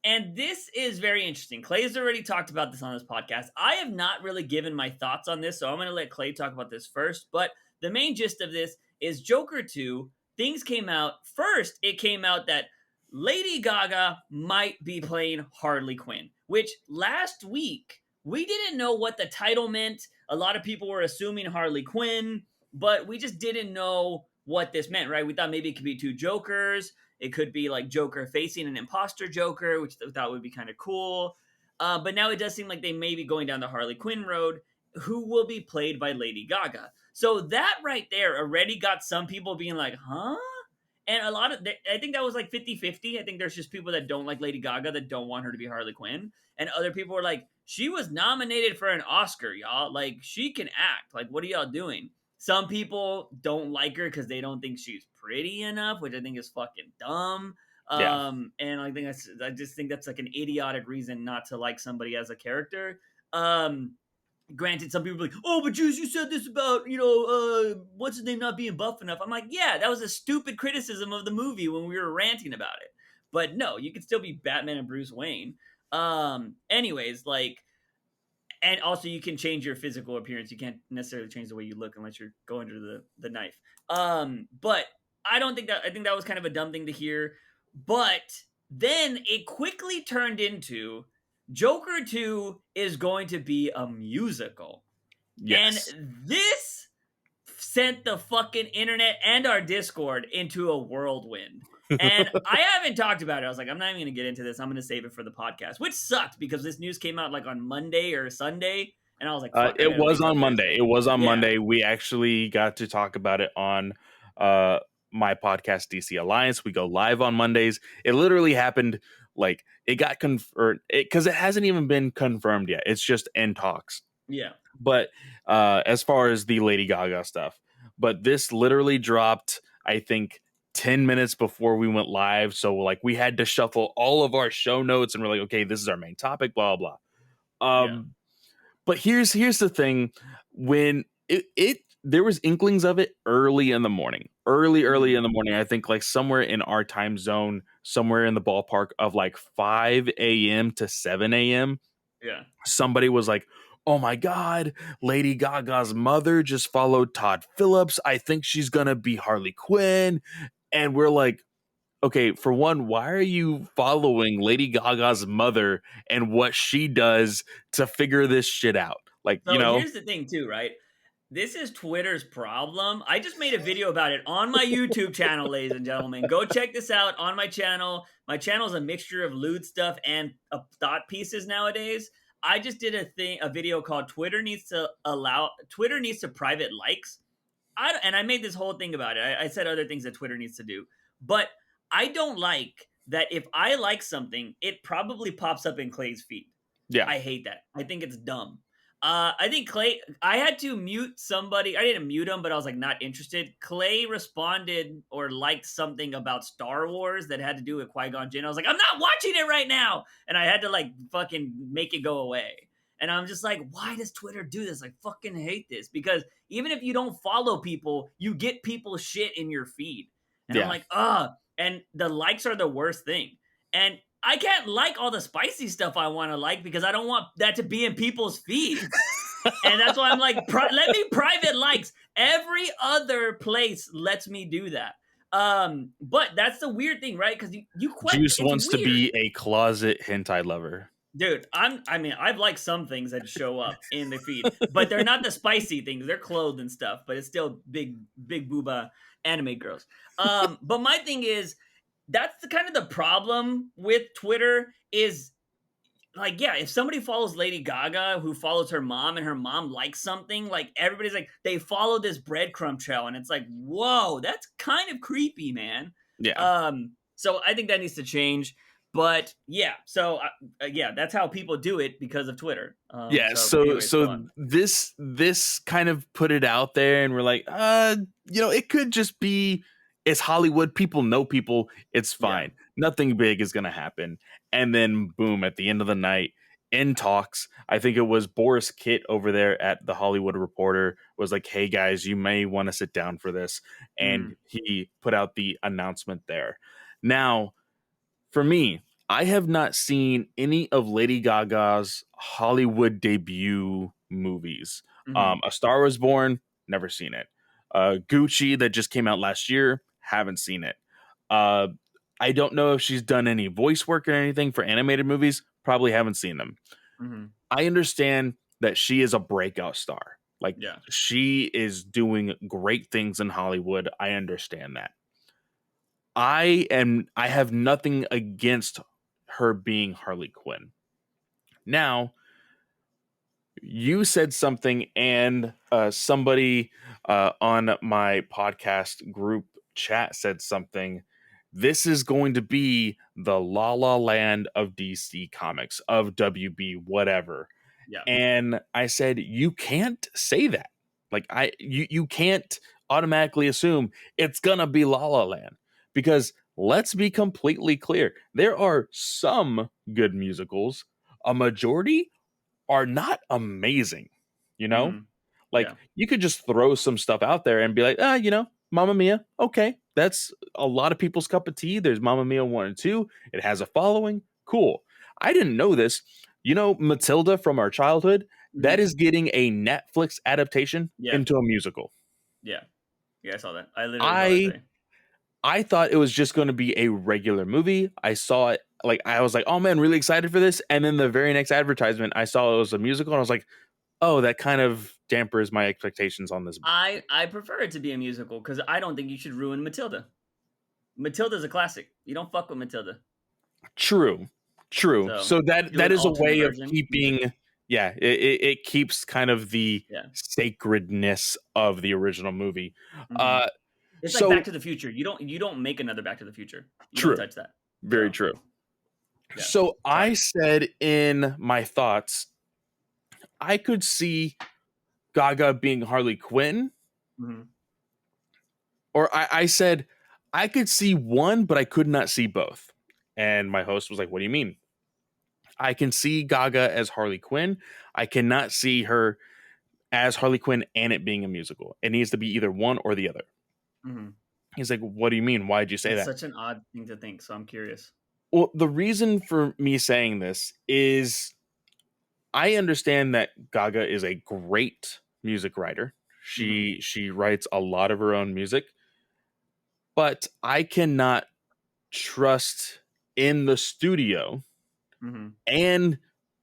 And this is very interesting. Clay's already talked about this on this podcast. I have not really given my thoughts on this, so I'm going to let Clay talk about this first. But the main gist of this is Joker 2. Things came out. First, it came out that Lady Gaga might be playing Harley Quinn, which last week we didn't know what the title meant. A lot of people were assuming Harley Quinn, but we just didn't know what this meant, right? We thought maybe it could be two Jokers. It could be like Joker facing an imposter Joker, which I thought would be kind of cool. But now it does seem like they may be going down the Harley Quinn road, who will be played by Lady Gaga. So that right there already got some people being like, huh? And I think that was like 50-50. I think there's just people that don't like Lady Gaga that don't want her to be Harley Quinn. And other people were like, she was nominated for an Oscar, y'all. Like, she can act. Like, what are y'all doing? Some people don't like her because they don't think she's pretty enough, which I think is fucking dumb. Yeah. And I just think that's like an idiotic reason not to like somebody as a character. Granted, some people are like, oh, but Juice, you said this about, what's his name not being buff enough. I'm like, yeah, that was a stupid criticism of the movie when we were ranting about it. But no, you could still be Batman and Bruce Wayne. Anyways, like, and also you can change your physical appearance. You can't necessarily change the way you look unless you're going to the knife. But I think that was kind of a dumb thing to hear. But then it quickly turned into Joker 2 is going to be a musical. Yes. And this sent the fucking internet and our Discord into a whirlwind. And I haven't talked about it. I was like, I'm not even going to get into this. I'm going to save it for the podcast, which sucked because this news came out like on Monday or Sunday. And I was like, fuck, It was on Monday. Thursday. It was on Yeah. Monday. We actually got to talk about it on my podcast, DC Alliance. We go live on Mondays. It literally happened like it got confirmed because it hasn't even been confirmed yet. It's just in talks. Yeah. But as far as the Lady Gaga stuff, but this literally dropped, I think, 10 minutes before we went live. So like we had to shuffle all of our show notes and we're like, okay, this is our main topic, blah, blah. But here's the thing. When there was inklings of it early in the morning, early in the morning, I think like somewhere in our time zone, somewhere in the ballpark of like 5 a.m. to 7 a.m. Yeah. Somebody was like, oh my God, Lady Gaga's mother just followed Todd Phillips. I think she's going to be Harley Quinn. And we're like, okay, for one, why are you following Lady Gaga's mother and what she does to figure this shit out? Like, So here's the thing too, right? This is Twitter's problem. I just made a video about it on my YouTube channel, ladies and gentlemen. Go check this out on my channel. My channel is a mixture of lewd stuff and thought pieces nowadays. I just did a video called Twitter needs to private likes. And I made this whole thing about it. I said other things that Twitter needs to do. But I don't like that if I like something, it probably pops up in Clay's feed. Yeah. I hate that. I think it's dumb. I think Clay, I had to mute somebody. I didn't mute him, but I was like not interested. Clay responded or liked something about Star Wars that had to do with Qui-Gon Jinn. I was like, I'm not watching it right now. And I had to like fucking make it go away. And I'm just like, why does Twitter do this? I fucking hate this. Because even if you don't follow people, you get people's shit in your feed. And I'm like, and the likes are the worst thing. And I can't like all the spicy stuff I want to like because I don't want that to be in people's feeds. And that's why I'm like, let me private likes. Every other place lets me do that. But that's the weird thing, right? Because you quite Juice it's wants to weird. be a closet hentai lover. Dude, I mean, I've liked some things that show up in the feed, but they're not the spicy things. They're clothed and stuff, but it's still big booba anime girls. But my thing is that's the kind of the problem with Twitter is like, yeah, if somebody follows Lady Gaga who follows her mom and her mom likes something, like everybody's like, they follow this breadcrumb trail, and it's like, whoa, that's kind of creepy, man. Yeah. So I think that needs to change. But yeah, so yeah, that's how people do it because of Twitter. Yeah, So so anyways, go on. this kind of put it out there, and we're like, it could just be it's Hollywood. People know people. It's Yeah. fine. Nothing big is gonna happen. And then boom, at the end of the night, in talks, I think it was Boris Kitt over there at the Hollywood Reporter was like, "Hey guys, you may want to sit down for this," and Mm, he put out the announcement there. Now, for me, I have not seen any of Lady Gaga's Hollywood debut movies. hmm A Star Was Born, never seen it. Gucci, that just came out last year, haven't seen it. Uh, I don't know if she's done any voice work or anything for animated movies, probably haven't seen them. hmm I understand that she is a breakout star. Like, Yeah. she is doing great things in Hollywood. I understand that. I have nothing against her being Harley Quinn. Now, you said something, and somebody on my podcast group chat said something. This is going to be the La La Land of DC Comics, of WB, whatever. Yeah. And I said, you can't say that. Like, you can't automatically assume it's gonna be La La Land, because let's be completely clear. There are some good musicals. A majority are not amazing, you know? hmm Like, Yeah. you could just throw some stuff out there and be like, Mamma Mia, okay. That's a lot of people's cup of tea. There's Mamma Mia 1 and 2. It has a following. Cool. I didn't know this. Matilda from our childhood, that hmm is getting a Netflix adaptation Yeah. into a musical. Yeah. Yeah. I saw that. I literally saw that I today. I thought it was just going to be a regular movie. I saw it, like, I was like, "Oh man, really excited for this." And then the very next advertisement, I saw it was a musical, and I was like, "Oh, that kind of dampers my expectations on this." I prefer it to be a musical because I don't think you should ruin Matilda. Matilda's a classic. You don't fuck with Matilda. True. True. So So that do an that is a alternate way of version music. keeping, yeah, it keeps kind of the Yeah. sacredness of the original movie. hmm Uh It's like Back so to the Future. You don't make another Back to the Future. You don't true. touch that. Very So true. yeah. So I Sorry. said in my thoughts, I could see Gaga being Harley Quinn, hmm or I said I could see one, but I could not see both. And my host was like, "What do you mean?" I can see Gaga as Harley Quinn. I cannot see her as Harley Quinn and it being a musical. It needs to be either one or the other. hmm He's like, "What do you mean? Why'd you say It's that?" such an odd thing to think. So I'm curious. Well, the reason for me saying this is I understand that Gaga is a great music writer. hmm She writes a lot of her own music, but I cannot trust in the studio hmm and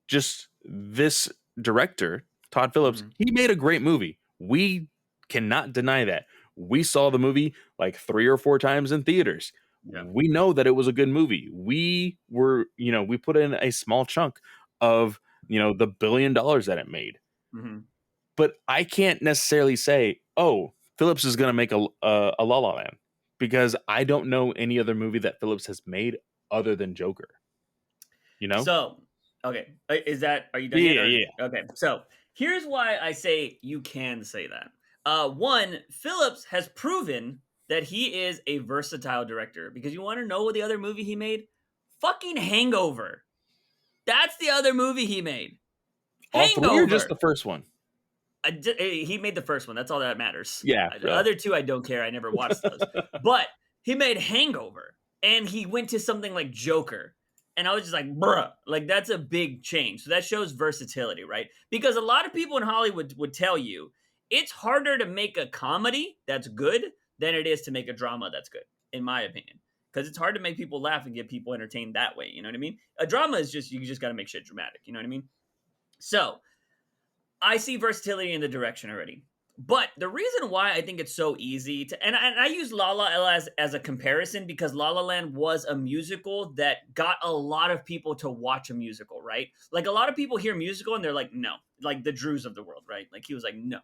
just this director, Todd Phillips. hmm He made a great movie. We cannot deny that. We saw the movie like 3 or 4 times in theaters. Yeah. We know that it was a good movie. We put in a small chunk of, the $1 billion that it made. hmm But I can't necessarily say, oh, Phillips is going to make a La La Land, because I don't know any other movie that Phillips has made other than Joker. You know? So, okay, are you done Yeah, yet? yeah, Or yeah. okay, so here's why I say you can say that. One, Phillips has proven that he is a versatile director because you want to know what the other movie he made? Fucking Hangover. That's the other movie he made. All three or just the Hangover. first one? He made the first one. That's all that matters. Yeah. The other two, I don't care. I never watched those. But he made Hangover, and he went to something like Joker, and I was just like, bruh, like that's a big change. So that shows versatility, right? Because a lot of people in Hollywood would tell you it's harder to make a comedy that's good than it is to make a drama that's good. in my opinion. Because it's hard to make people laugh and get people entertained that way. You know what I mean? A drama is just, you just got to make shit dramatic. You know what I mean? So I see versatility in the direction already. But the reason why I think it's so easy to, and I use La La Land as a comparison because La La Land was a musical that got a lot of people to watch a musical, right? Like a lot of people hear musical and they're like, no, like the Drews of the world, right? Like he was like, no.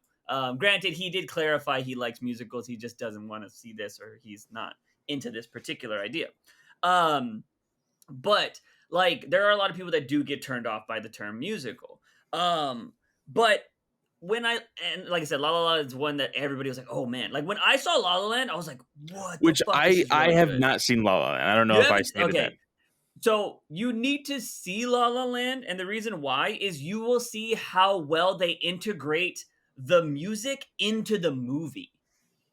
Granted, he did clarify he likes musicals. He just doesn't want to see this, or he's not into this particular idea. But like there are a lot of people that do get turned off by the term musical. But when and like I said, La La Land is one that everybody was like, oh man. Like when I saw La La Land, I was like, what the Which fuck? This is I really have good. not seen La La Land. I don't know You if I haven't? stated that. Okay. So you need to see La La Land, and the reason why is you will see how well they integrate the music into the movie.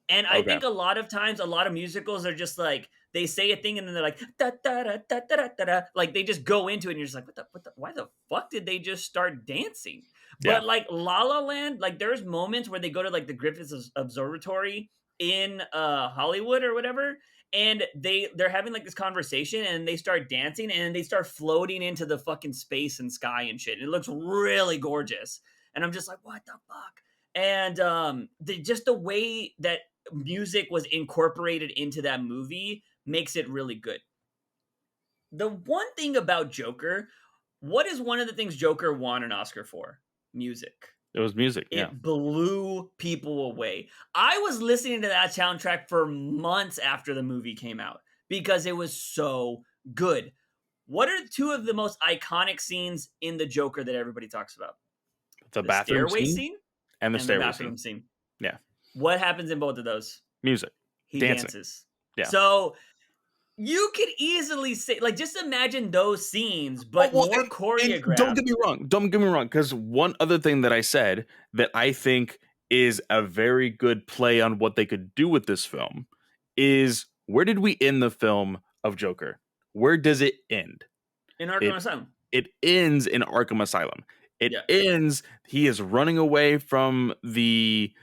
And I Okay. think a lot of times, a lot of musicals are just like they say a thing and then they're like da da da da da da da, da. Like they just go into it and you're just like, what the, why the fuck did they just start dancing? Yeah. But like La La Land, like there's moments where they go to like the Griffith Observatory in Hollywood or whatever, and they're having like this conversation and they start dancing and they start floating into the fucking space and sky and shit. And it looks really gorgeous. And I'm just like, what the fuck? And just the way that music was incorporated into that movie makes it really good. The one thing about Joker, what is one of the things Joker won an Oscar for? Music. It was music. Yeah. It blew people away. I was listening to that soundtrack for months after the movie came out because it was so good. What are two of the most iconic scenes in the Joker that everybody talks about? The The bathroom stairway scene scene and the and the stairway bathroom scene. scene. Yeah. What happens in both of those? Music. He Dancing. dances. Yeah. So you could easily say, like, just imagine those scenes, but more And don't get choreographed. me wrong. Don't get me wrong. Because one other thing that I said that I think is a very good play on what they could do with this film is where did we end the film of Joker? Where does it end? In Arkham It Asylum. it ends in Arkham Asylum. It Yeah. ends. He is running away from the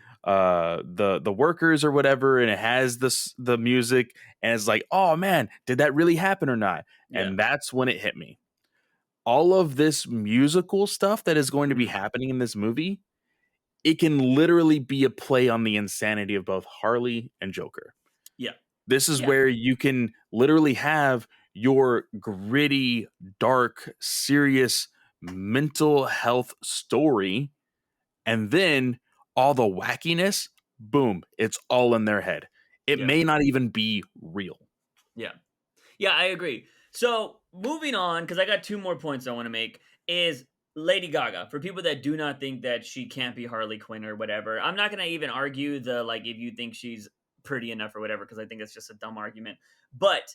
workers or whatever, and it has the music, and it's like, oh man, did that really happen or not? Yeah. And that's when it hit me. All of this musical stuff that is going to be Mhm. happening in this movie, it can literally be a play on the insanity of both Harley and Joker. Yeah. This is Yeah. where you can literally have your gritty, dark, serious mental health story, and then all the wackiness, boom, it's all in their head. It Yeah. may not even be real. Yeah. Yeah, I agree. So moving on, because I got two more points I want to make, is Lady Gaga. For people that do not think that she can't be Harley Quinn or whatever, I'm not gonna even argue the like if you think she's pretty enough or whatever, because I think it's just a dumb argument. But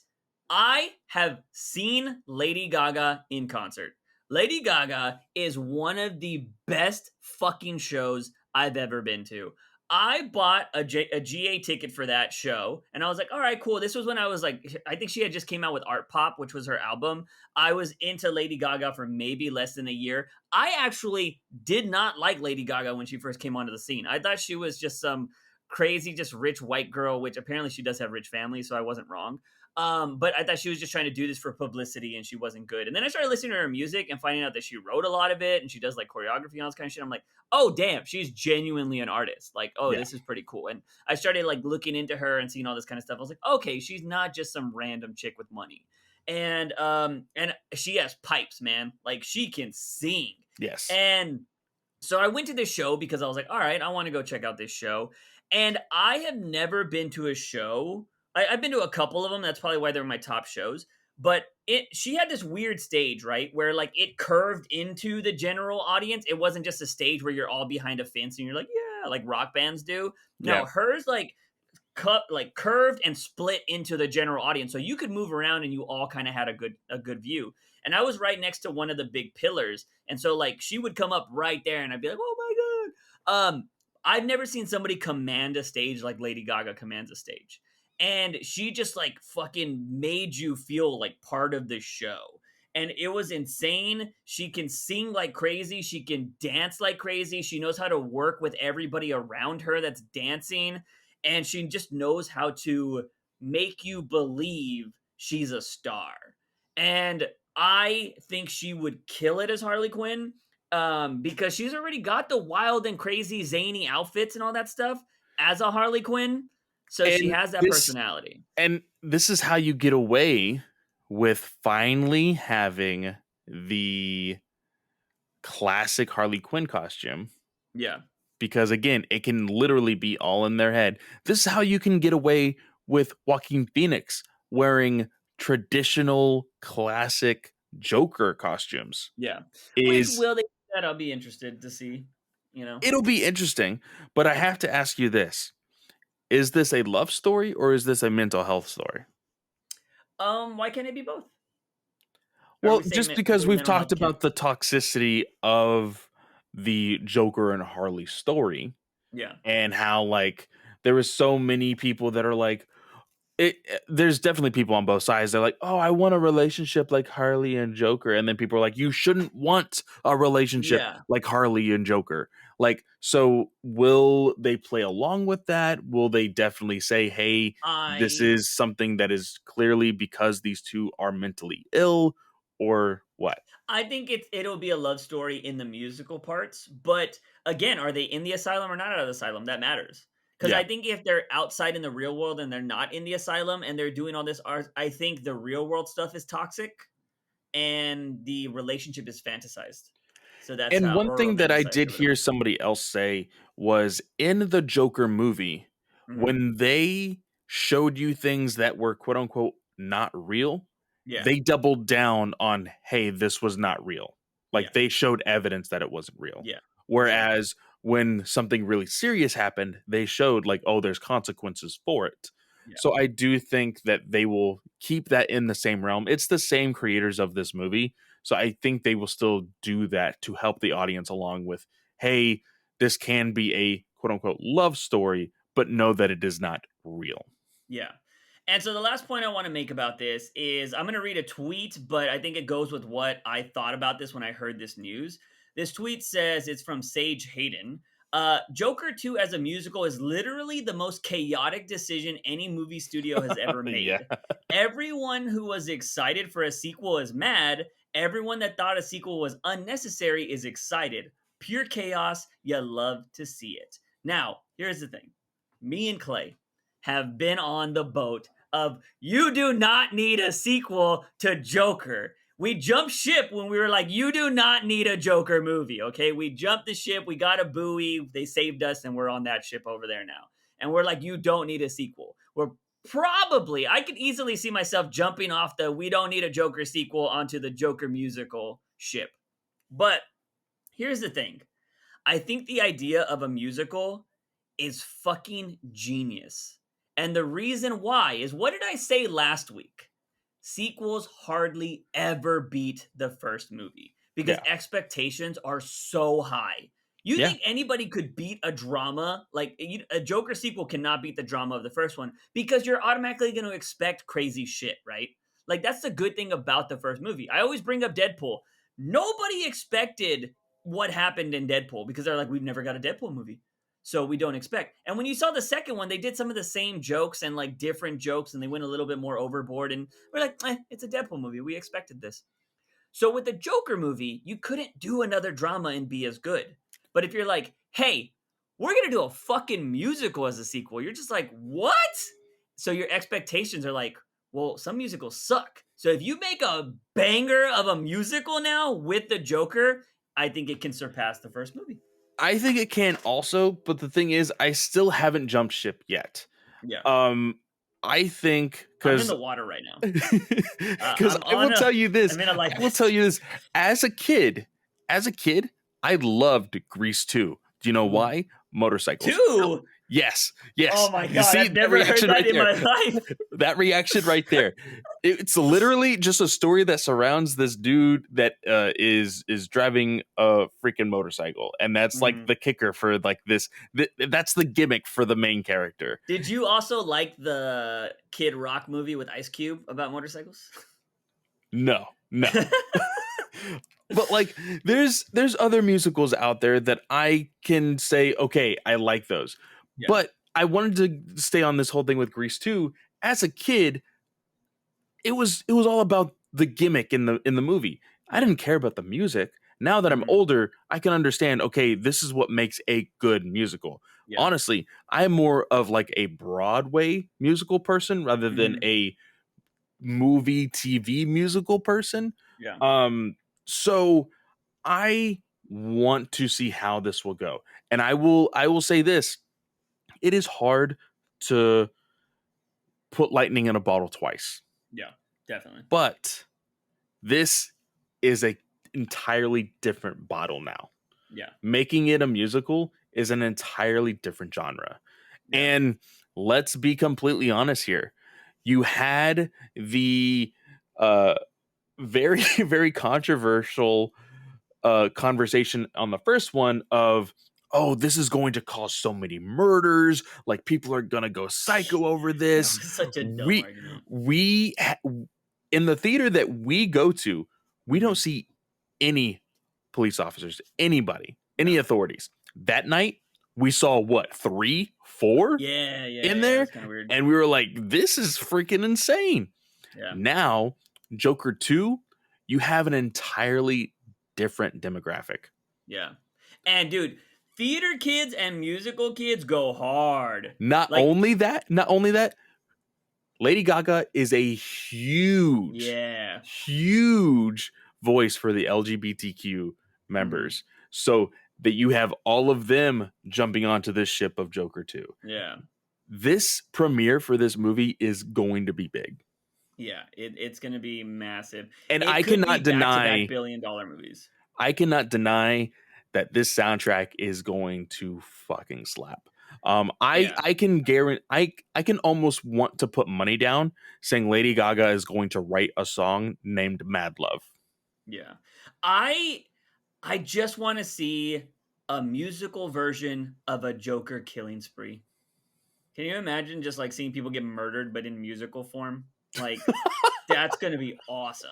I have seen Lady Gaga in concert. Lady Gaga is one of the best fucking shows I've ever been to. I bought a GA ticket for that show, and I was like, all right, cool. This was when I was like, I think she had just came out with Art Pop, which was her album. I was into Lady Gaga for maybe less than a year. I actually did not like Lady Gaga when she first came onto the scene. I thought she was just some crazy, just rich white girl, which apparently she does have rich family, so I wasn't wrong. But I thought she was just trying to do this for publicity and she wasn't good. And then I started listening to her music and finding out that she wrote a lot of it and she does like choreography and all this kind of shit. I'm like, oh damn, she's genuinely an artist. Like, oh, Yeah. this is pretty cool. And I started like looking into her and seeing all this kind of stuff. I was like, okay, she's not just some random chick with money. And she has pipes, man. Like she can sing. Yes. And so I went to this show because I was like, all right, I want to go check out this show. And I have never been to a show. I've been to a couple of them. That's probably why they're my top shows. But she had this weird stage, right? Where like it curved into the general audience. It wasn't just a stage where you're all behind a fence and you're like, yeah, like rock bands do. No, Yeah. hers like curved and split into the general audience. So you could move around and you all kind of had a good view. And I was right next to one of the big pillars. And so like she would come up right there and I'd be like, oh my God. I've never seen somebody command a stage like Lady Gaga commands a stage. And she just like fucking made you feel like part of the show. And it was insane. She can sing like crazy. She can dance like crazy. She knows how to work with everybody around her that's dancing. And she just knows how to make you believe she's a star. And I think she would kill it as Harley Quinn, because she's already got the wild and crazy zany outfits and all that stuff as a Harley Quinn. So she And has that personality. this is how you get away with finally having the classic Harley Quinn costume. Yeah. Because again, it can literally be all in their head. This is how you can get away with Joaquin Phoenix wearing traditional classic Joker costumes. Yeah. Which Is will they do that? I'll be interested to see, you know. It'll be interesting, but I have to ask you this. Is this a love story or is this a mental health story? Why can't it be both? Or are Well, we saying just because we've mental talked health can't? about the toxicity of the Joker and Harley story Yeah. and how like there was so many people that are like there's definitely people on both sides. They're like, "Oh, I want a relationship like Harley and Joker," and then people are like, "You shouldn't want a relationship Yeah. like Harley and Joker." Like, so will they play along with that? Will they definitely say, "Hey, this I is something that is clearly because these two are mentally ill," or what? I think it'll be a love story in the musical parts, but again, are they in the asylum or not out of the asylum? That matters. Because Yeah. I think if they're outside in the real world and they're not in the asylum and they're doing all this art, I think the real world stuff is toxic and the relationship is fantasized. So that's And how, one or thing that I romanticized did or hear whatever. somebody else say was in the Joker movie, Hmm. when they showed you things that were quote unquote not real, Yeah, they doubled down on, hey, this was not real. yeah, Like they showed evidence that it wasn't real. yeah, for sure. Whereas when something really serious happened, they showed like, oh, there's consequences for it. Yeah, So I do think that they will keep that in the same realm. It's the same creators of this movie. So I think they will still do that to help the audience along with, hey, this can be a quote unquote love story, but know that it is not real. yeah. And so the last point I want to make about this is I'm going to read a tweet, but I think it goes with what I thought about this when I heard this news. This tweet says it's from Sage Hayden. Joker 2 as a musical is literally the most chaotic decision any movie studio has ever Yeah. made. Everyone who was excited for a sequel is mad. Everyone that thought a sequel was unnecessary is excited. Pure chaos. You love to see it. Now, here's the thing. Me and Clay have been on the boat of you do not need a sequel to Joker. We jumped ship when we were like, you do not need a Joker movie. Okay. We jumped the ship. We got a buoy. They saved us, and we're on that ship over there now. And we're like, you don't need a sequel. I could easily see myself jumping off the we don't need a Joker sequel onto the Joker musical ship. But here's the thing, I think the idea of a musical is fucking genius. And the reason why is, what did I say last week? Sequels hardly ever beat the first movie because Yeah. expectations are so high. You Yeah. think anybody could beat a drama? Like a Joker sequel cannot beat the drama of the first one because you're automatically going to expect crazy shit, right? Like that's the good thing about the first movie. I always bring up Deadpool. Nobody expected what happened in Deadpool because they're like, we've never got a Deadpool movie. So we don't expect. And when you saw the second one, they did some of the same jokes and like different jokes, and they went a little bit more overboard. And we're like, it's a Deadpool movie. We expected this. So with the Joker movie, you couldn't do another drama and be as good. But if you're like, hey, we're gonna do a fucking musical as a sequel, you're just like, what? So your expectations are like, well, some musicals suck. So if you make a banger of a musical now with the Joker, I think it can surpass the first movie. I think it can also, but the thing is, I still haven't jumped ship yet. Yeah. Um, I think I'm in because the water right now. because I'm on a I'm in a life I will tell vest. you this. As a kid, I loved Grease 2. Do you know Ooh. why? Motorcycles. Two. Yes, Oh yes. my You god, see I've that never heard reaction that right in there. my life. That reaction right there. It's literally just a story that surrounds this dude that is driving a freaking motorcycle, and that's like Mhm. the kicker for like this. That's the gimmick for the main character. Did you also like the Kid Rock movie with Ice Cube about motorcycles? No, no. But like there's other musicals out there that I can say, okay, I like those. Yeah. But I wanted to stay on this whole thing with Grease too. as a kid, it was all about the gimmick in the movie. I didn't care about the music. Now that I'm Mhm. older, I can understand, okay, this is what makes a good musical. Yeah. Honestly, I'm more of like a Broadway musical person rather than Mhm. a movie TV musical person. Yeah. So I want to see how this will go. And I will say this, it is hard to put lightning in a bottle twice. Yeah. Definitely. But this is a entirely different bottle now. Yeah. Making it a musical is an entirely different genre. Yeah. And let's be completely honest here. You had the uh very very controversial conversation on the first one of, oh, this is going to cause so many murders, like people are gonna go psycho over That this. was such a dumb we argument. we ha- in the theater that we go to, we don't Mhm. see any police officers, anybody, any No. authorities. That night we saw what, three, four Yeah. Yeah. in Yeah. there, It's kind of weird. and we were like, this is freaking insane. Yeah. Now Joker 2, you have an entirely different demographic. Yeah. And dude, theater kids and musical kids go hard. Not Like, only that, Lady Gaga is a yeah. huge voice for the LGBTQ Mhm. members. So that you have all of them jumping onto this ship of Joker 2. Yeah. This premiere for this movie is going to be big. Yeah. It's going to be massive. And It could be back to back $1 billion movies. I cannot deny that this soundtrack is going to fucking slap. Yeah. I can guarantee, I can almost want to put money down saying Lady Gaga is going to write a song named Mad Love. Yeah. I just want to see a musical version of a Joker killing spree. Can you imagine just like seeing people get murdered but in musical form? Like that's going to be awesome.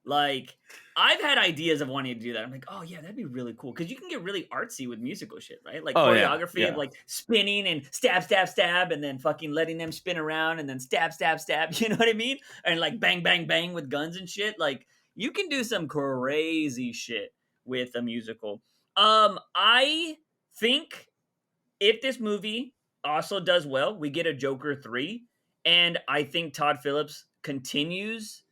Like I've had ideas of wanting to do that. I'm like, "Oh yeah, that'd be really cool." Cuz you can get really artsy with musical shit, right? Like Oh yeah, choreography of yeah. like spinning and stab stab stab and then fucking letting them spin around and then stab stab stab, you know what I mean? And like bang bang bang with guns and shit. Like you can do some crazy shit with a musical. I think if this movie also does well, we get a Joker 3 and I think Todd Phillips continues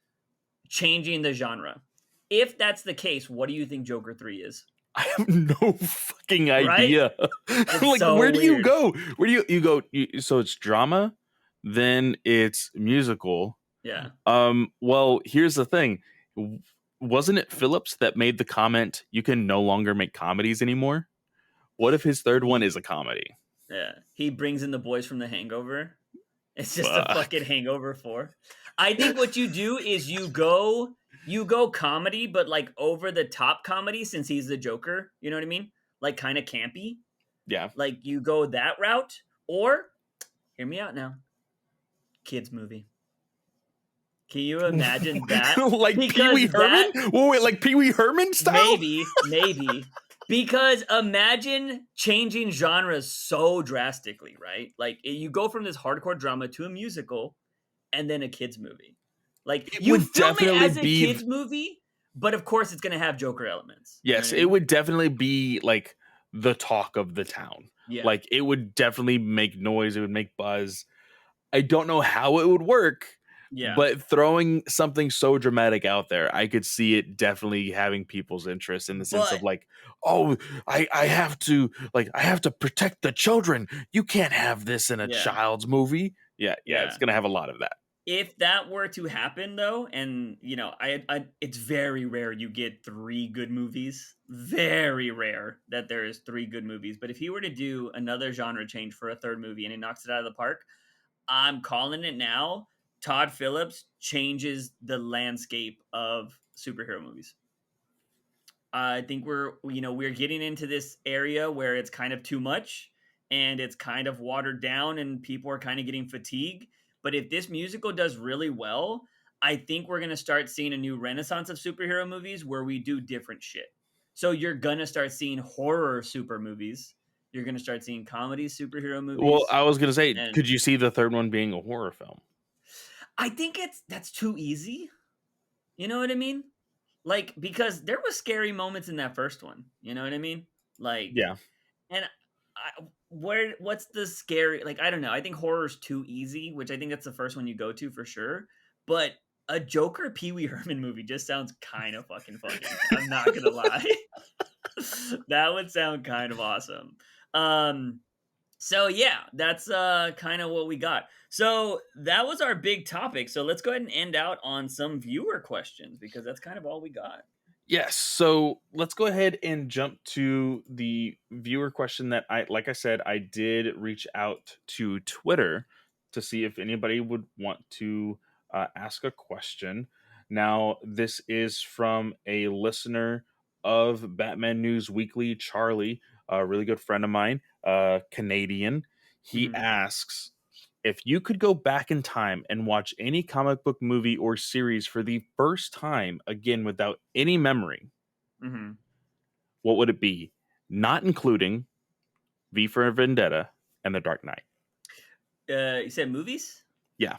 changing the genre. If that's the case, what do you think Joker 3 is? I have no fucking Right? idea. It's Like, so where do you weird. go? Where do you go? So it's drama, then it's musical. Yeah. Well, here's the thing. Wasn't it Phillips that made the comment, you can no longer make comedies anymore? What if his third one He is a comedy? yeah. He brings in the boys from the Hangover. It's just a Fuck. fucking Hangover 4. I think what you do is you go comedy, but like over the top comedy since he's the Joker. You know what I mean? Like kind of campy. Yeah. Like you go that route, or hear me out now. Kids movie. Can you imagine that? Like Pee Wee Because Herman? that Whoa, wait, like Pee Wee Herman style? maybe. Because imagine changing genres so drastically, right? Like you go from this hardcore drama to a musical and then a kids movie. Like It you would film it definitely as a be, kids movie, but of course it's gonna have Joker elements. You know what yes, I it mean? would definitely be like the talk of the town. Yeah. Like it would definitely make noise, it would make buzz. I don't know how it would work, Yeah. but throwing something so dramatic out there, I could see it definitely having people's interest in the sense of But like, oh, I have to, like, I have to protect the children. You can't have this in a yeah. child's movie. Yeah, it's Yeah. gonna have a lot of that. If that were to happen though, and I it's very rare you get three good movies. Very rare that there is three good movies. But if he were to do another genre change for a third movie and he knocks it out of the park, I'm calling it now. Todd Phillips changes the landscape of superhero movies. I think we're getting into this area where it's kind of too much and it's kind of watered down and people are kind of getting fatigued. But if this musical does really well, I think we're going to start seeing a new renaissance of superhero movies where we do different shit. So you're going to start seeing horror super movies. You're going to start seeing comedy superhero Well, movies I was gonna say, and could you see the third one being a horror film? I think that's too easy. You know what I mean? Like, because there was scary moments in that first one. You know what I mean? Like, Yeah. and what's the scary? Like, I don't know. I think horror's too easy, which I think that's the first one you go to for sure. But a Joker Pee Wee Herman movie just sounds kind of fucking funny. I'm not gonna lie. That would sound kind of awesome. Um, so yeah, that's kind of what we got. So that was our big topic. So let's go ahead and end out on some viewer questions because that's kind of all we got. Yes. So let's go ahead and jump to the viewer question that like I said, I did reach out to Twitter to see if anybody would want to ask a question. Now, this is from a listener of Batman News Weekly, Charlie, a really good friend of mine, Canadian. He Hmm. asks, if you could go back in time and watch any comic book movie or series for the first time again without any memory, Hmm. what would it be? Not including V for Vendetta and The Dark Knight. You said movies? Yeah.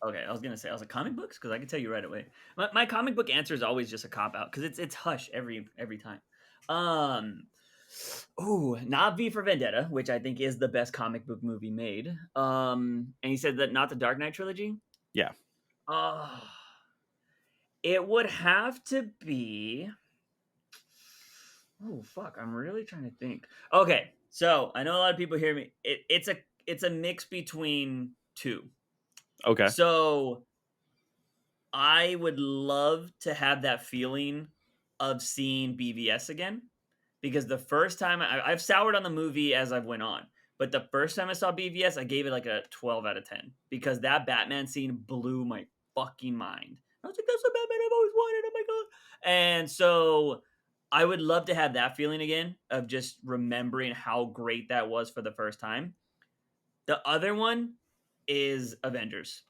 Okay, I was gonna say I was like comic books because I can tell you right away. My comic book answer is always just a cop out because it's Hush every time. Um, not V for Vendetta, which I think is the best comic book movie made. And he said that not the Dark Knight trilogy. Yeah. Oh, it would have to be. Oh fuck! I'm really trying to think. Okay, so I know a lot of people hear me. It's a mix between two. Okay. So I would love to have that feeling of seeing BVS again because the first time I've soured on the movie as I've went on, but the first time I saw BVS, I gave it like a 12 out of 10 because that Batman scene blew my fucking mind. I was like, that's the Batman I've always wanted. Oh my god! And so I would love to have that feeling again of just remembering how great that was for the first time. The other one is Avengers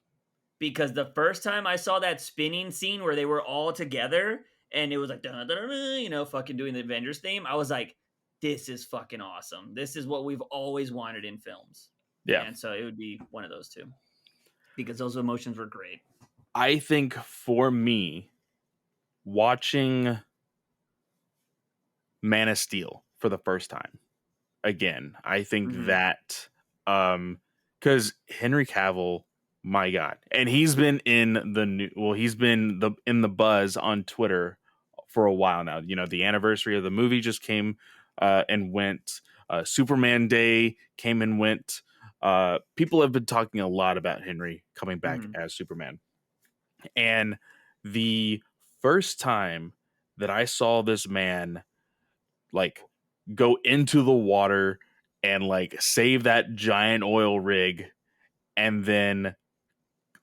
because the first time I saw that spinning scene where they were all together and it was like, dun, dun, dun, dun, fucking doing the Avengers theme, I was like, this is fucking awesome. This is what we've always wanted in films. Yeah. And so it would be one of those two because those emotions were great. I think for me, watching Man of Steel for the first time again, I think Hmm. that because Henry Cavill, my God, and he's been in the new, well, he's been in the buzz on Twitter for a while now. You know, the anniversary of the movie just came and went. Superman Day came and went. People have been talking a lot about Henry coming back Hmm. as Superman, and the first time that I saw this man like go into the water and like save that giant oil rig and then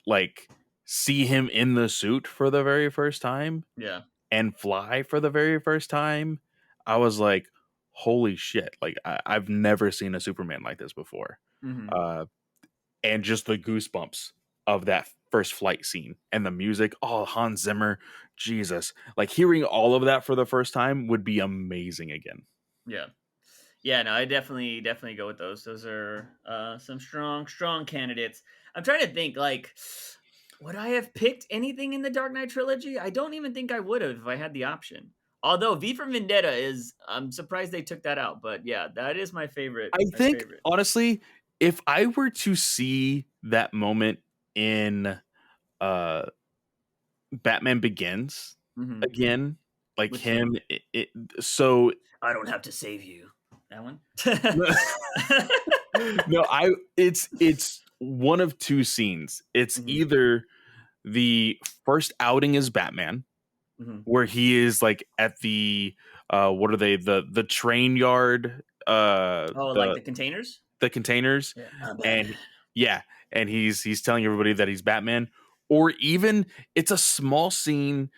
like see him in the suit for the very first time Yeah. and fly for the very first time, I was like, holy shit. Like I've never seen a Superman like this before. Hmm. Uh, and just the goosebumps of that first flight scene and the music. Oh, Hans Zimmer, Jesus. Like hearing all of that for the first time would be amazing again. Yeah. Yeah, no, I definitely go with those. Those are some strong candidates. I'm trying to think, like, would I have picked anything in the Dark Knight trilogy? I don't even think I would have if I had the option. Although V for Vendetta is, I'm surprised they took that out. But yeah, that is my favorite. I My think favorite. honestly, if I were to see that moment in uh Batman Begins Hmm. again, like Which one? him, so I don't have to save you. That one. no, I it's one of two scenes. It's Hmm. either the first outing as Batman, Hmm. where he is like at the what are they, the train yard, Oh, like the containers? the containers, Yeah, I'm and Batman. yeah, and he's telling everybody that he's Batman, or even it's a small scene,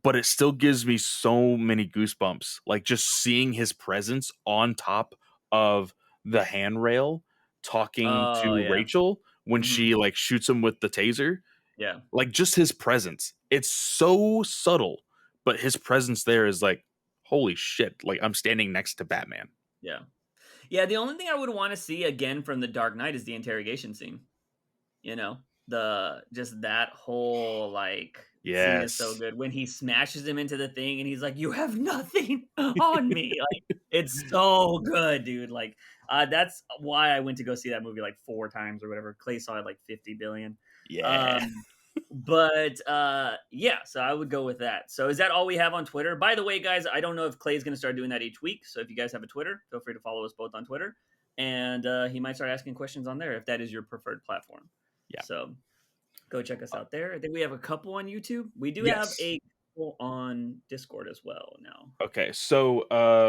but it still gives me so many goosebumps, like just seeing his presence on top of the handrail talking Oh to yeah. Rachel when Hmm. she like shoots him with the taser, Yeah. like just his presence. It's so subtle, but his presence there is like, holy shit, like I'm standing next to Batman. Yeah. Yeah, the only thing I would want to see again from The Dark Knight is the interrogation scene, you know? just that whole like scene is so Yes. good when he smashes him into the thing and he's like, "You have nothing on me." Like it's so good, dude. Like that's why I went to go see that movie like 4 times or whatever. Clay saw it like 50 billion. Yeah. Um but yeah, so I would go with that. So is that all we have on Twitter? By the way, guys, I don't know if Clay's going to start doing that each week. So if you guys have a Twitter, feel free to follow us both on Twitter, and he might start asking questions on there if that is your preferred platform. Yeah. So go check us out there. I think we have a couple on YouTube. We do have Yes. a couple on Discord as well now. Okay, so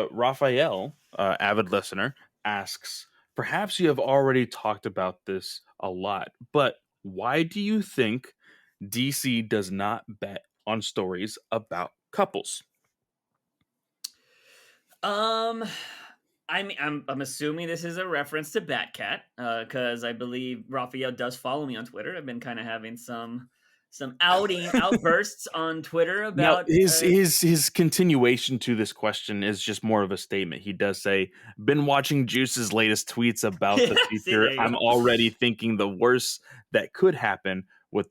Raphael, avid listener, asks, perhaps you have already talked about this a lot, but why do you think DC does not bet on stories about couples? Um, I'm assuming this is a reference to Batcat, because I believe Raphael does follow me on Twitter. I've been kind of having some outbursts on Twitter Now, about. his continuation to this question is just more of a statement. He does say, "Been watching Juice's latest tweets about the See, future. there you I'm go. already thinking the worst that could happen with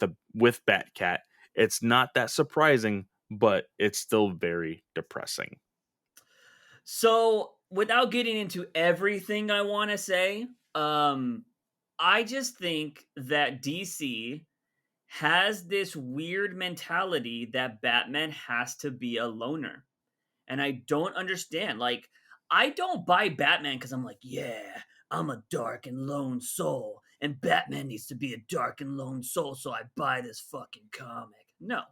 Batcat. It's not that surprising, but it's still very depressing." So, without getting into everything I want to say, I just think that DC has this weird mentality that Batman has to be a loner. And I don't understand. Like, I don't buy Batman because I'm like, yeah, I'm a dark and lone soul, and Batman needs to be a dark and lone soul, so I buy this fucking comic. No.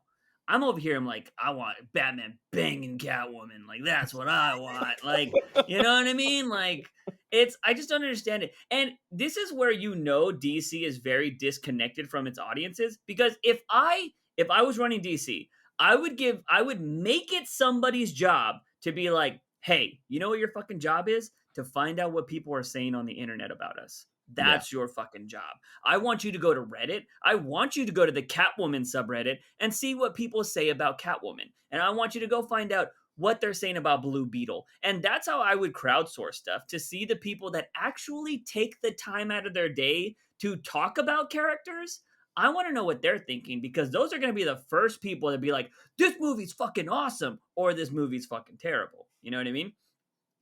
I'm over here, I'm like, I want Batman banging Catwoman. Like, that's what I want. Like, you know what I mean? Like, I just don't understand it. And this is where DC is very disconnected from its audiences. Because if I was running DC, I would make it somebody's job to be like, hey, you know what your fucking job is? To find out what people are saying on the internet about us. Yeah, That's your fucking job. I want you to go to Reddit. I want you to go to the Catwoman subreddit and see what people say about Catwoman. And I want you to go find out what they're saying about Blue Beetle. And that's how I would crowdsource stuff, to see the people that actually take the time out of their day to talk about characters. I want to know what they're thinking, because those are going to be the first people to be like, this movie's fucking awesome or this movie's fucking terrible. You know what I mean?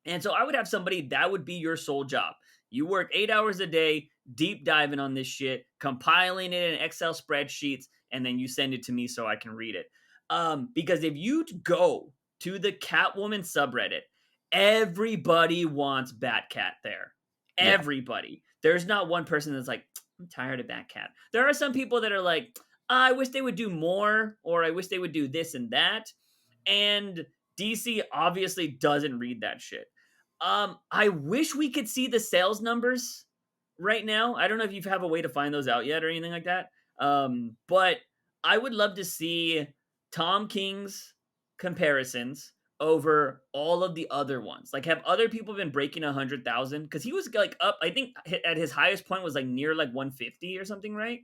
And so I would have somebody that would be your sole job. You work 8 hours a day, deep diving on this shit, compiling it in Excel spreadsheets, and then you send it to me so I can read it. Because if you go to the Catwoman subreddit, everybody wants Batcat there. yeah. Everybody. There's not one person that's like, I'm tired of Batcat. There are some people that are like, I wish they would do more, or I wish they would do this and that. And DC obviously doesn't read that shit. I wish we could see the sales numbers right now. I don't know if you have a way to find those out yet or anything like that. But I would love to see Tom King's comparisons over all of the other ones. Like, have other people been breaking 100,000? Because he was like up, I think at his highest point was like near like 150 or something, right?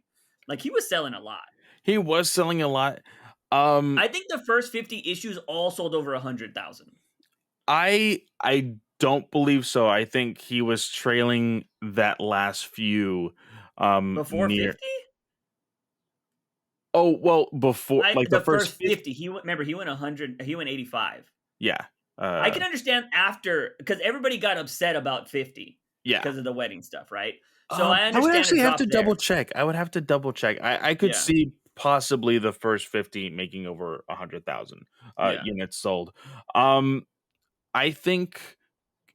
Like he was selling a lot. He was selling a lot. Um, I think the first 50 issues all sold over 100,000 I don't believe so. I think he was trailing that last few before near. 50. Oh, well, before I like the The first first 50. 50, he went 100, he went 85. Yeah. I Uh can understand after, because everybody got upset about 50 yeah. because of the wedding stuff, right? So I I would understand a actually have drop to double there. check. I would have to double check. I could Yeah, see possibly the first 50 making over 100,000 yeah. units sold. Um I think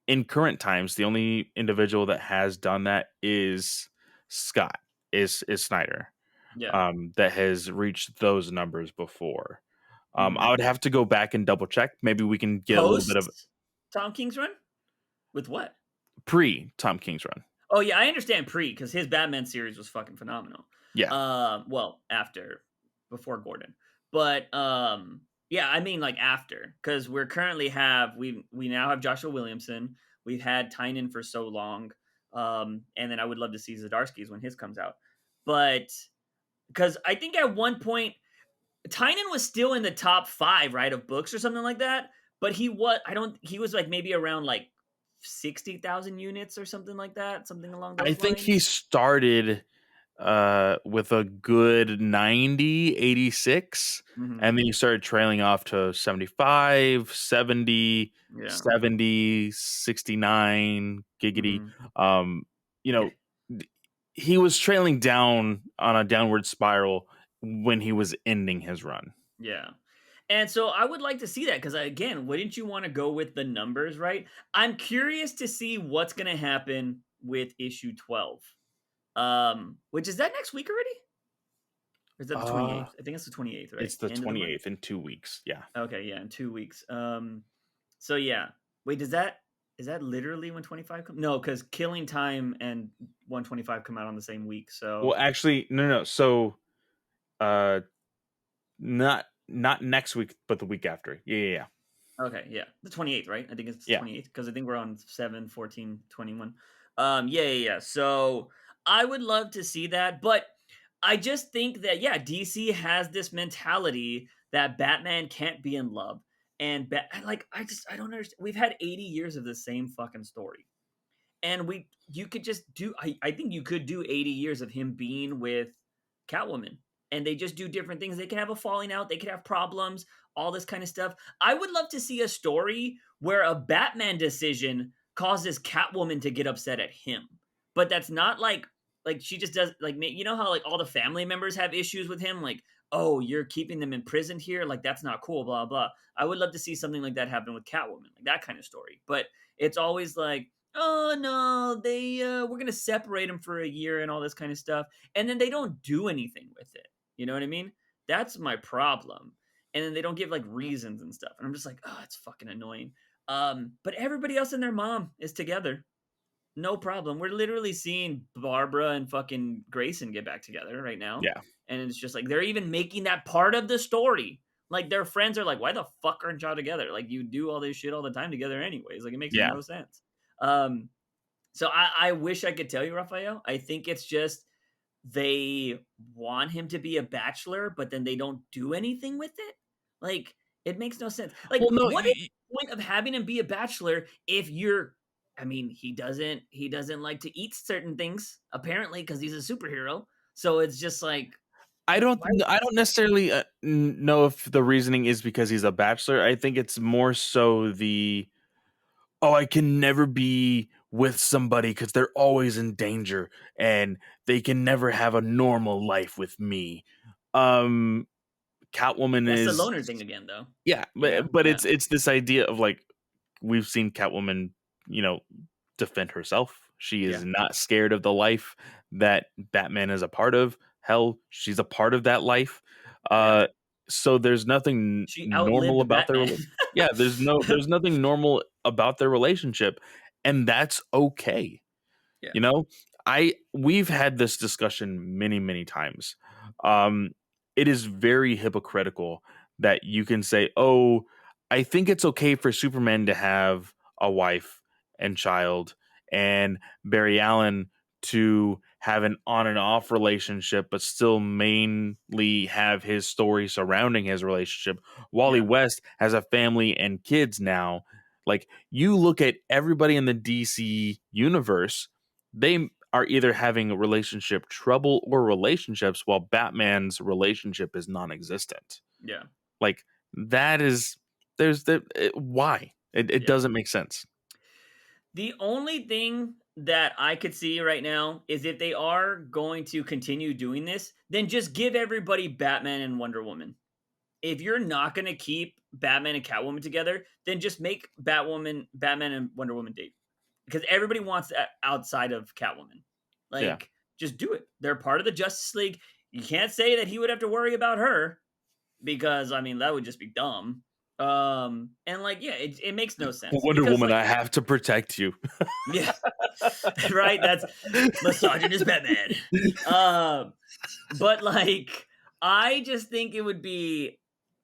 in current times the only individual that has done that is Scott, is Snyder. Yeah. That has reached those numbers before. I Mhm. would have to go back and double check. Maybe we can get a little bit of Post Tom King's run? With what? pre Tom King's run. Oh, yeah, I understand pre, because his Batman series was fucking phenomenal. Yeah. Well, before Gordon. But, yeah, I mean, like, after, because we now have Joshua Williamson. We've had Tynan for so long. And then I would love to see Zdarsky's when his comes out. But, because I think at one point, Tynan was still in the top 5, right, of books or something like that. But he was like maybe around like 60,000 units or something like that, something along I those think he lines. started with a good 90, 86, Mhm. and then you started trailing off to 75, 70, Yeah. 70, 69, giggity. Mhm. Um, you Yeah. know, he was trailing down on a downward spiral when he was ending his run. Yeah. And so I would like to see that because again, wouldn't you want to go with the numbers, right? I'm curious to see what's going to happen with issue 12. Which is that next week already? Or is that the Uh, 28th? I think it's the 28th, right? it's the End of the month? 28th in 2 weeks. Yeah. Okay, yeah, in 2 weeks. So yeah. Wait, does that is that literally when 25 come? No, cuz Killing Time and 125 come out on the same week. Well, So actually, no, no. So, uh, not next week, but the week after. Yeah, yeah, yeah. okay, yeah. The 28th, right? I think it's the Yeah. 28th because I think we're on 7, 14, 21. Yeah, yeah, yeah. So I would love to see that, but I just think that yeah, DC has this mentality that Batman can't be in love. And like I don't understand. We've had 80 years of the same fucking story. And you could just do I think you could do 80 years of him being with Catwoman, and they just do different things. They can have a falling out, they could have problems, all this kind of stuff. I would love to see a story where a Batman decision causes Catwoman to get upset at him, but that's not like she just does like you know how like all the family members have issues with him, like, oh, you're keeping them imprisoned here, like that's not cool, blah blah. I would love to see something like that happen with Catwoman, like that kind of story. But it's always like, oh no, they we're gonna separate them for a year and all this kind of stuff, and then they don't do anything with it. You know what I mean? That's my problem. And then they don't give like reasons and stuff, and I'm just like, oh, it's fucking annoying. But everybody else and their mom is together, no problem. We're literally seeing Barbara and fucking Grayson get back together right now, Yeah. and it's just like they're even making that part of the story. Like their friends are like, why the fuck aren't y'all together? Like you do all this shit all the time together anyways. Like it makes Yeah. no sense. Um, so I wish I could tell you, Raphael. I think it's just they want him to be a bachelor, but then they don't do anything with it. Like it makes no sense. Like Well, no, what is the point of having him be a bachelor if you're I mean, he doesn't like to eat certain things apparently because he's a superhero. So it's just like why I don't necessarily know if the reasoning is because he's a bachelor. I think it's more so the, oh, I can never be with somebody because they're always in danger and they can never have a normal life with me. Um, Catwoman that's the is, loner thing again though. yeah, You know? but Yeah. it's this idea of like, we've seen Catwoman, you know, defend herself. She is Yeah. not scared of the life that Batman is a part of. Hell, she's a part of that life. Yeah. Uh, so there's nothing She normal outlived about their Batman. yeah. There's nothing normal about their relationship, and that's okay. Yeah. You know, I we've had this discussion many times. Um, it is very hypocritical that you can say, "Oh, I think it's okay for Superman to have a wife and child, and Barry Allen to have an on and off relationship, but still mainly have his story surrounding his relationship. Wally Yeah. West has a family and kids now." Like, you look at everybody in the DC universe, they are either having a relationship trouble or relationships, while Batman's relationship is non-existent. Yeah. Like, that is, why it Yeah. doesn't make sense. The only thing that I could see right now is if they are going to continue doing this, then just give everybody Batman and Wonder Woman. If you're not going to keep Batman and Catwoman together, then just make Batman and Wonder Woman date. Because everybody wants that outside of Catwoman. Yeah. Like, just do it. They're part of the Justice League. You can't say that he would have to worry about her because, I mean, that would just be dumb. And like, yeah, it makes no sense Wonder because, Woman, like, I have to protect you. yeah, right. That's misogynist Batman. Um, but like, I just think it would be,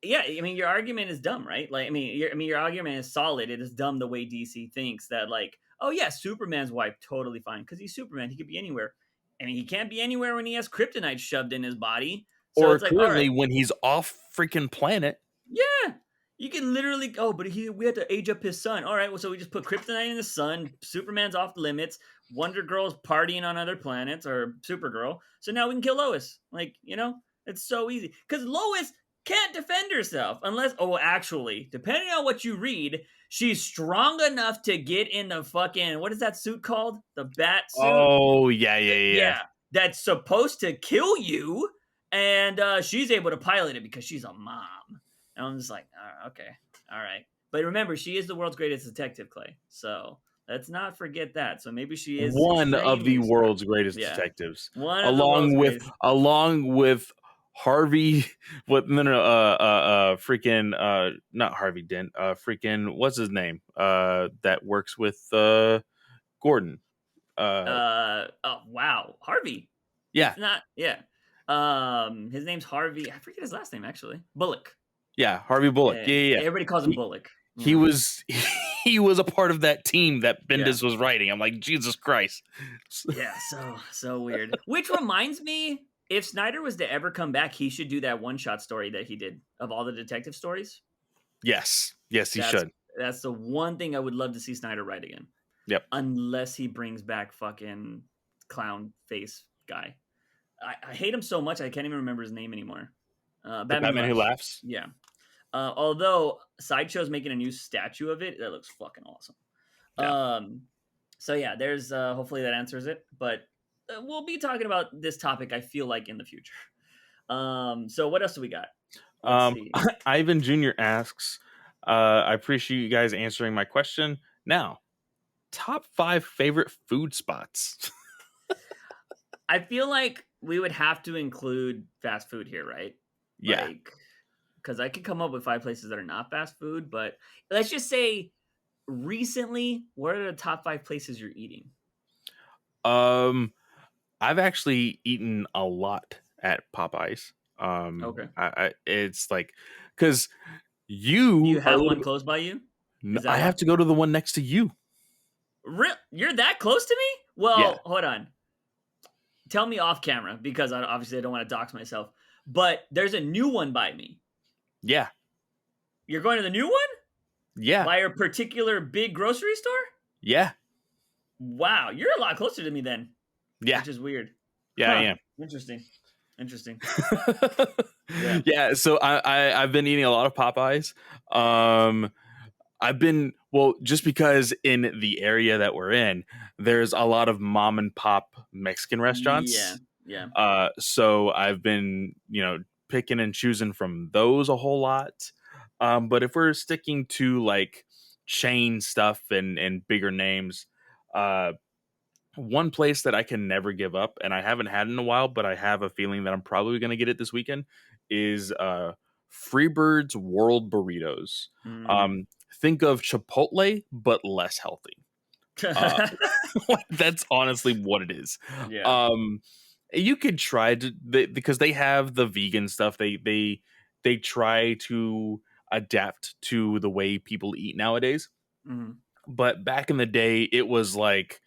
yeah. I mean, your argument is dumb, right? Like, your argument is solid. It is dumb the way DC thinks that, like, oh yeah, Superman's wife totally fine because he's Superman. He could be anywhere. I mean, he can't be anywhere when he has kryptonite shoved in his body. So Or it's like, all currently right, when he's off freaking planet. yeah. You can literally but we had to age up his son. All right, well, so we just put kryptonite in the sun. Superman's off limits. Wonder Girl's partying on other planets, or Supergirl. So now we can kill Lois. Like, it's so easy because Lois can't defend herself unless. Oh, actually, depending on what you read, she's strong enough to get in the fucking what is that suit called? The bat suit. Oh yeah, yeah, yeah. Yeah, that's supposed to kill you, and she's able to pilot it because she's a mom. And I'm just like, okay, all right. But remember, she is the world's greatest detective, Clay. So let's not forget that. So maybe she is One of the extremely strong. world's greatest Yeah, detectives, one of the world's greatest. along with Harvey. What? No, no, freaking, not Harvey Dent. Freaking, what's his name? That works with Gordon. Oh wow, Harvey. Yeah, It's not. Yeah. His name's Harvey. I forget his last name actually. Bullock. yeah, Harvey Bullock. Yeah, Yeah, yeah, yeah. everybody calls him Bullock. He was he was a part of that team that Yeah. Bendis was writing. I'm like, Jesus Christ. Yeah, so weird. Which reminds me, if Snyder was to ever come back, he should do that one-shot story that he did of all the detective stories. Yes, he should. That's the one thing I would love to see Snyder write again. Yep. Unless he brings back fucking clown face guy. I hate him so much I can't even remember his name anymore. Batman Who Laughs. Yeah. Although Sideshow's making a new statue of it, that looks fucking awesome. Yeah. So yeah, there's hopefully that answers it. But we'll be talking about this topic, I feel like, in the future. So what else do we got? Let's see. Ivan Jr. asks, I appreciate you guys answering my question. Now, top 5 favorite food spots. I feel like we would have to include fast food here, right? Yeah. Because I could come up with 5 places that are not fast food, but let's just say recently, what are the top 5 places you're eating? I've actually eaten a lot at Popeyes. Okay. It's like, because you have one close by you? I have to go to the one next to you. You're that close to me? Well, Yeah. Hold on. Tell me off camera, because obviously I don't want to dox myself. But there's a new one by me. Yeah. You're going to the new one? Yeah. By a particular big grocery store? Yeah. Wow, you're a lot closer to me then. Yeah. Which is weird. Yeah, I am. Interesting. Yeah. So I've been eating a lot of Popeyes. I've been, just because in the area that we're in, there's a lot of mom and pop Mexican restaurants. Yeah. So I've been, picking and choosing from those a whole lot. But if we're sticking to like chain stuff and bigger names, one place that I can never give up, and I haven't had in a while, but I have a feeling that I'm probably going to get it this weekend, is Freebird's World Burritos. Think of Chipotle, but less healthy. That's honestly what it is. Yeah. You could try to, because they have the vegan stuff. They try to adapt to the way people eat nowadays. But back in the day, it was like,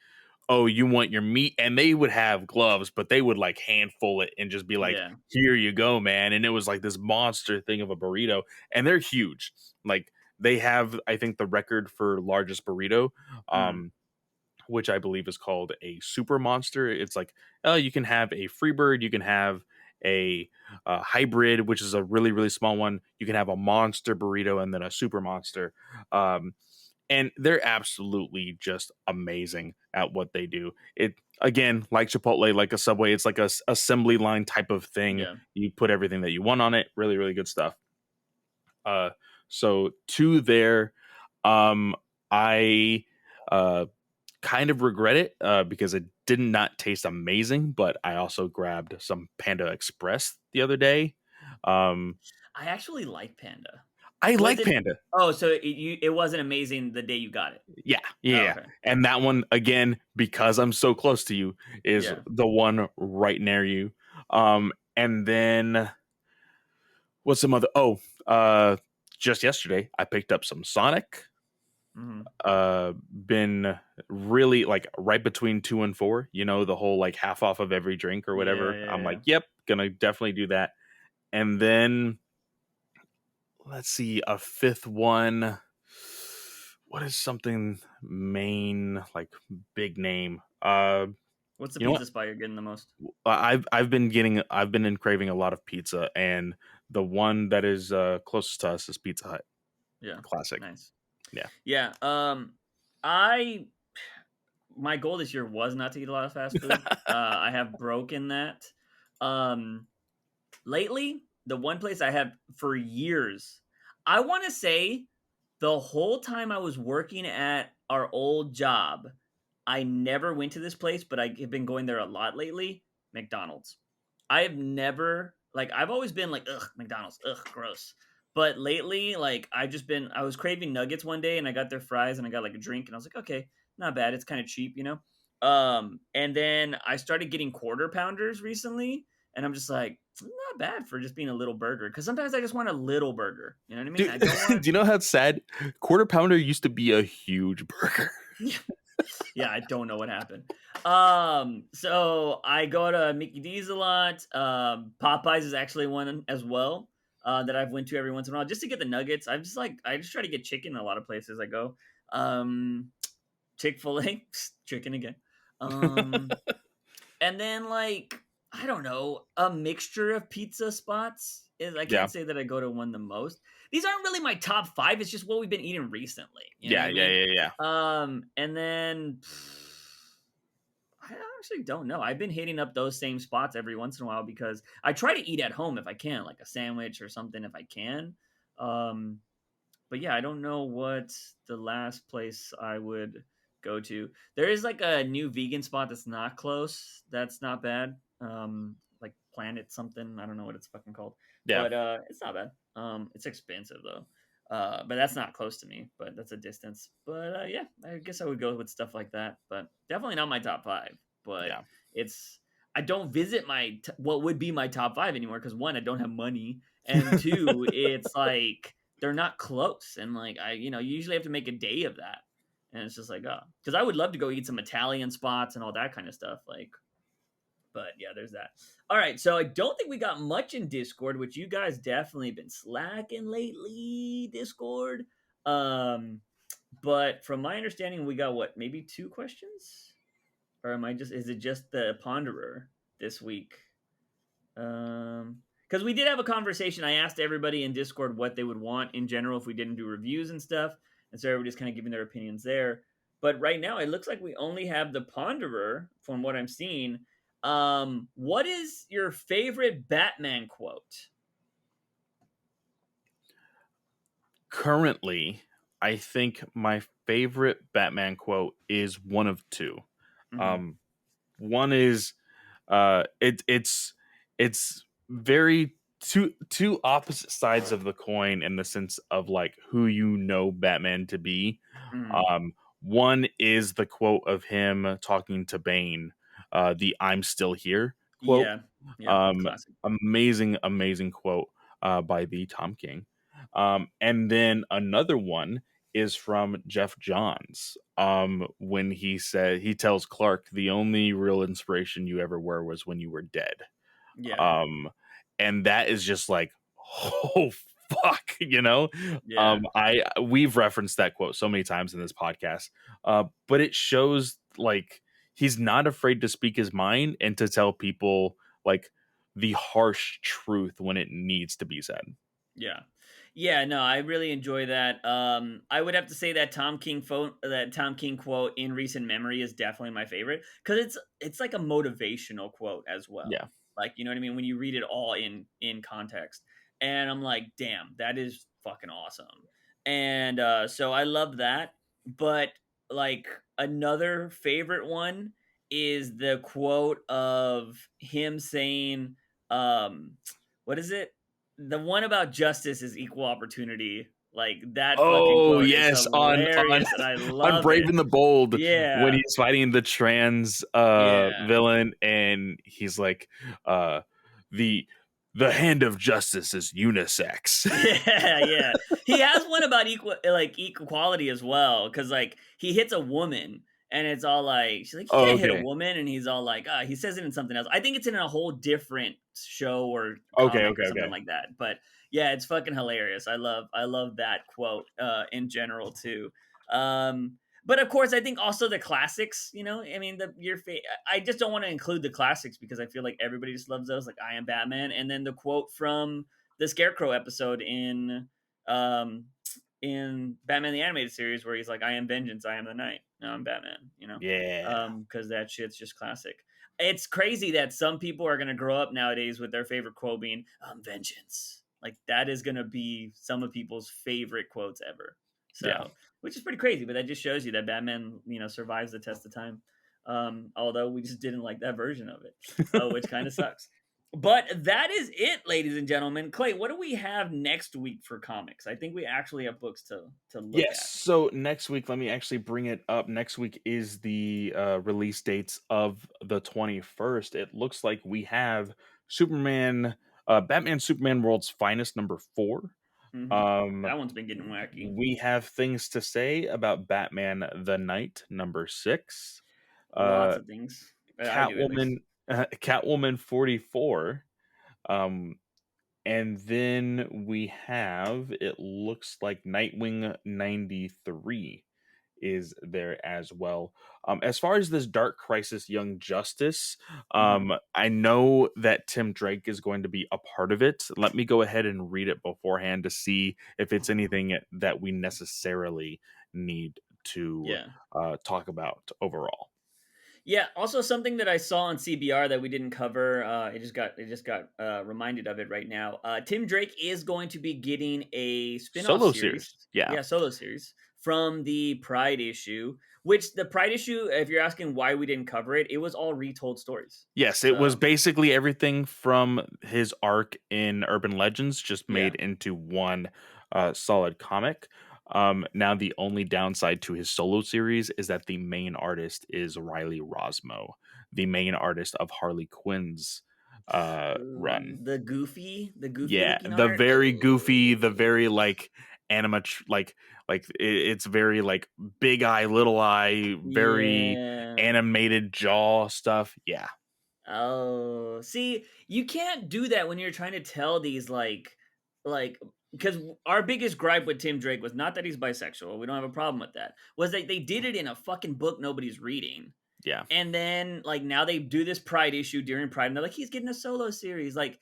oh, you want your meat? And they would have gloves, but they would like handful it and just be like, here you go, man. And it was like this monster thing of a burrito. And they're huge. Like, they have, I think, the record for largest burrito, which I believe is called a super monster. It's like, you can have a Freebird, you can have a hybrid, which is a really, really small one. You can have a monster burrito and then a super monster. And they're absolutely just amazing at what they do. It, again, like Chipotle, like a Subway, it's like a assembly line type of thing. Yeah. You put everything that you want on it. Really, really good stuff. So to there, I kind of regret it because it did not taste amazing, but I also grabbed some Panda Express the other day. I actually like Panda. I like Panda. Oh, so it wasn't amazing the day you got it? Yeah. Oh, okay. And that one, again, because I'm so close to you, is the one right near you. And then what's some other? Just yesterday, I picked up some Sonic. Been really like right between 2 and 4. The whole like half off of every drink or whatever. I'm like, yep, gonna definitely do that. And then let's see, a fifth one. What is something main, like, big name? What's the You know what? pizza spot you're getting the most? I've been craving a lot of pizza, and the one that is closest to us is Pizza Hut. Yeah, Classic. nice. Yeah. Yeah, I my goal this year was not to eat a lot of fast food. I have broken that. Um, lately, the one place I have for years, I want to say the whole time I was working at our old job, I never went to this place, but I have been going there a lot lately. McDonald's. I have never like I've always been like ugh McDonald's ugh gross. But lately, like I was craving nuggets one day and I got their fries and I got like a drink and I was like, okay, not bad. It's kind of cheap, you know. And then I started getting quarter pounders recently, and I'm just like, not bad for just being a little burger. Because sometimes I just want a little burger. You know what I mean? Dude, I don't do want. you know how sad Quarter Pounder used to be a huge burger? Yeah, I don't know what happened. So I go to Mickey D's a lot. Popeyes is actually one as well. That I've went to every once in a while just to get the nuggets. I just try to get chicken in a lot of places I go. Um, Chick-fil-A, chicken again. Um, and then like I don't know, a mixture of pizza spots. Is I Yeah. can't say that I go to one the most. These aren't really my top five. It's just what we've been eating recently. You know Yeah, what I yeah, mean? yeah, yeah. And then I actually don't know. I've been hitting up those same spots every once in a while because I try to eat at home if I can, like a sandwich or something if I can. Um, but yeah, I don't know what the last place I would go to. There is like a new vegan spot that's not close. That's not bad. Like Planet something. I don't know what it's fucking called, Yeah. but it's not bad. It's expensive though. But that's not close to me. But that's a distance. But yeah, I guess I would go with stuff like that. But definitely not my top five. But Yeah. it's I don't visit what would be my top five anymore because one, I don't have money, and two, it's like they're not close. And like you usually have to make a day of that. And it's just like, oh, because I would love to go eat some Italian spots and all that kind of stuff. Like, but yeah, there's that. All right, so I don't think we got much in Discord, which you guys definitely been slacking lately, Discord. Um, but from my understanding, we got what, maybe two questions? Or is it just the Ponderer this week? Because we did have a conversation. I asked everybody in Discord what they would want in general if we didn't do reviews and stuff, and so everybody's kind of giving their opinions there. But right now, it looks like we only have the Ponderer from what I'm seeing. What is your favorite Batman quote? Currently, I think my favorite Batman quote is one of two. Mm-hmm. Um, One is it's very two opposite sides of the coin in the sense of like who you know Batman to be. Mm-hmm. One is the quote of him talking to Bane, the "I'm still here" quote. Yeah, yeah, Um, classic. amazing quote by the Tom King. And then another one is from Jeff Johns. When he tells Clark the only real inspiration you ever were was when you were dead. Yeah, Um, and that is just like, oh fuck, you know. yeah, We've referenced that quote so many times in this podcast, but it shows like he's not afraid to speak his mind and to tell people like the harsh truth when it needs to be said. yeah. Yeah, no, I really enjoy that. I would have to say that Tom King quote in recent memory is definitely my favorite because it's like a motivational quote as well. Yeah. Like you know what I mean when you read it all in context, and I'm like, damn, that is fucking awesome. And so I love that. But like another favorite one is the quote of him saying, um, what is it? The one about justice is equal opportunity. Like that fucking Oh quote is yes, on hilarious, and I on love Brave it. and the Bold when Yeah, he's fighting the trans yeah, villain, and he's like, uh the the hand of justice is unisex. yeah, yeah. He has one about equality as well, because like he hits a woman, and it's all like she's like, "You Oh, can't hit a okay, woman," and he's all like, he says it in something else. I think it's in a whole different show or okay, comic or okay, something okay. like that. But Yeah, it's fucking hilarious. I love that quote in general too. But of course, I think also the classics. You know, I mean, I just don't want to include the classics because I feel like everybody just loves those, like "I am Batman," and then the quote from the Scarecrow episode um in Batman the Animated Series where he's like, "I am vengeance, I am the night, no, I'm Batman." You know, Yeah. because that shit's just classic. It's crazy that some people are gonna grow up nowadays with their favorite quote being vengeance. Like that is gonna be some of people's favorite quotes ever. Yeah. So, which is pretty crazy, but that just shows you that Batman, survives the test of time. Although we just didn't like that version of it, which kind of sucks. But that is it, ladies and gentlemen. Clay, what do we have next week for comics? I think we actually have books to look Yes. at. So next week, let me actually bring it up. Next week is the release dates of the 21st. It looks like we have Superman, Batman Superman World's Finest number 4. Hmm. Um, That one's been getting wacky. we have things to say about Batman the Knight number 6. Lots Uh, of things. I do at Catwoman, least. Catwoman 44. Um, and then we have, it looks like Nightwing 93 is there as well. As far as this Dark Crisis Young Justice, Hmm. I know that Tim Drake is going to be a part of it. Let me go ahead and read it beforehand to see if it's anything that we necessarily need to Yeah. talk about overall. Yeah. Also, something that I saw on CBR that we didn't cover. It just got reminded of it right now. Tim Drake is going to be getting a spin-off Solo series. series. Yeah. Yeah, solo series from the Pride issue. Which the Pride issue, if you're asking why we didn't cover it, it was all retold stories. Yes, it was So basically everything from his arc in Urban Legends just yeah. made into one solid comic. Now, the only downside to his solo series is that the main artist is Riley Rosmo, the main artist of Harley Quinn's run. The goofy Yeah, looking the art. very goofy, the very Ugh. like it's very like big eye, little eye, very Yeah. animated jaw stuff. Yeah. Oh, see, you can't do that when you're trying to tell these like because our biggest gripe with Tim Drake was not that he's bisexual. We don't have a problem with that. Was that they did it in a fucking book nobody's reading. Yeah. And then like now they do this Pride issue during Pride and they're like he's getting a solo series. Like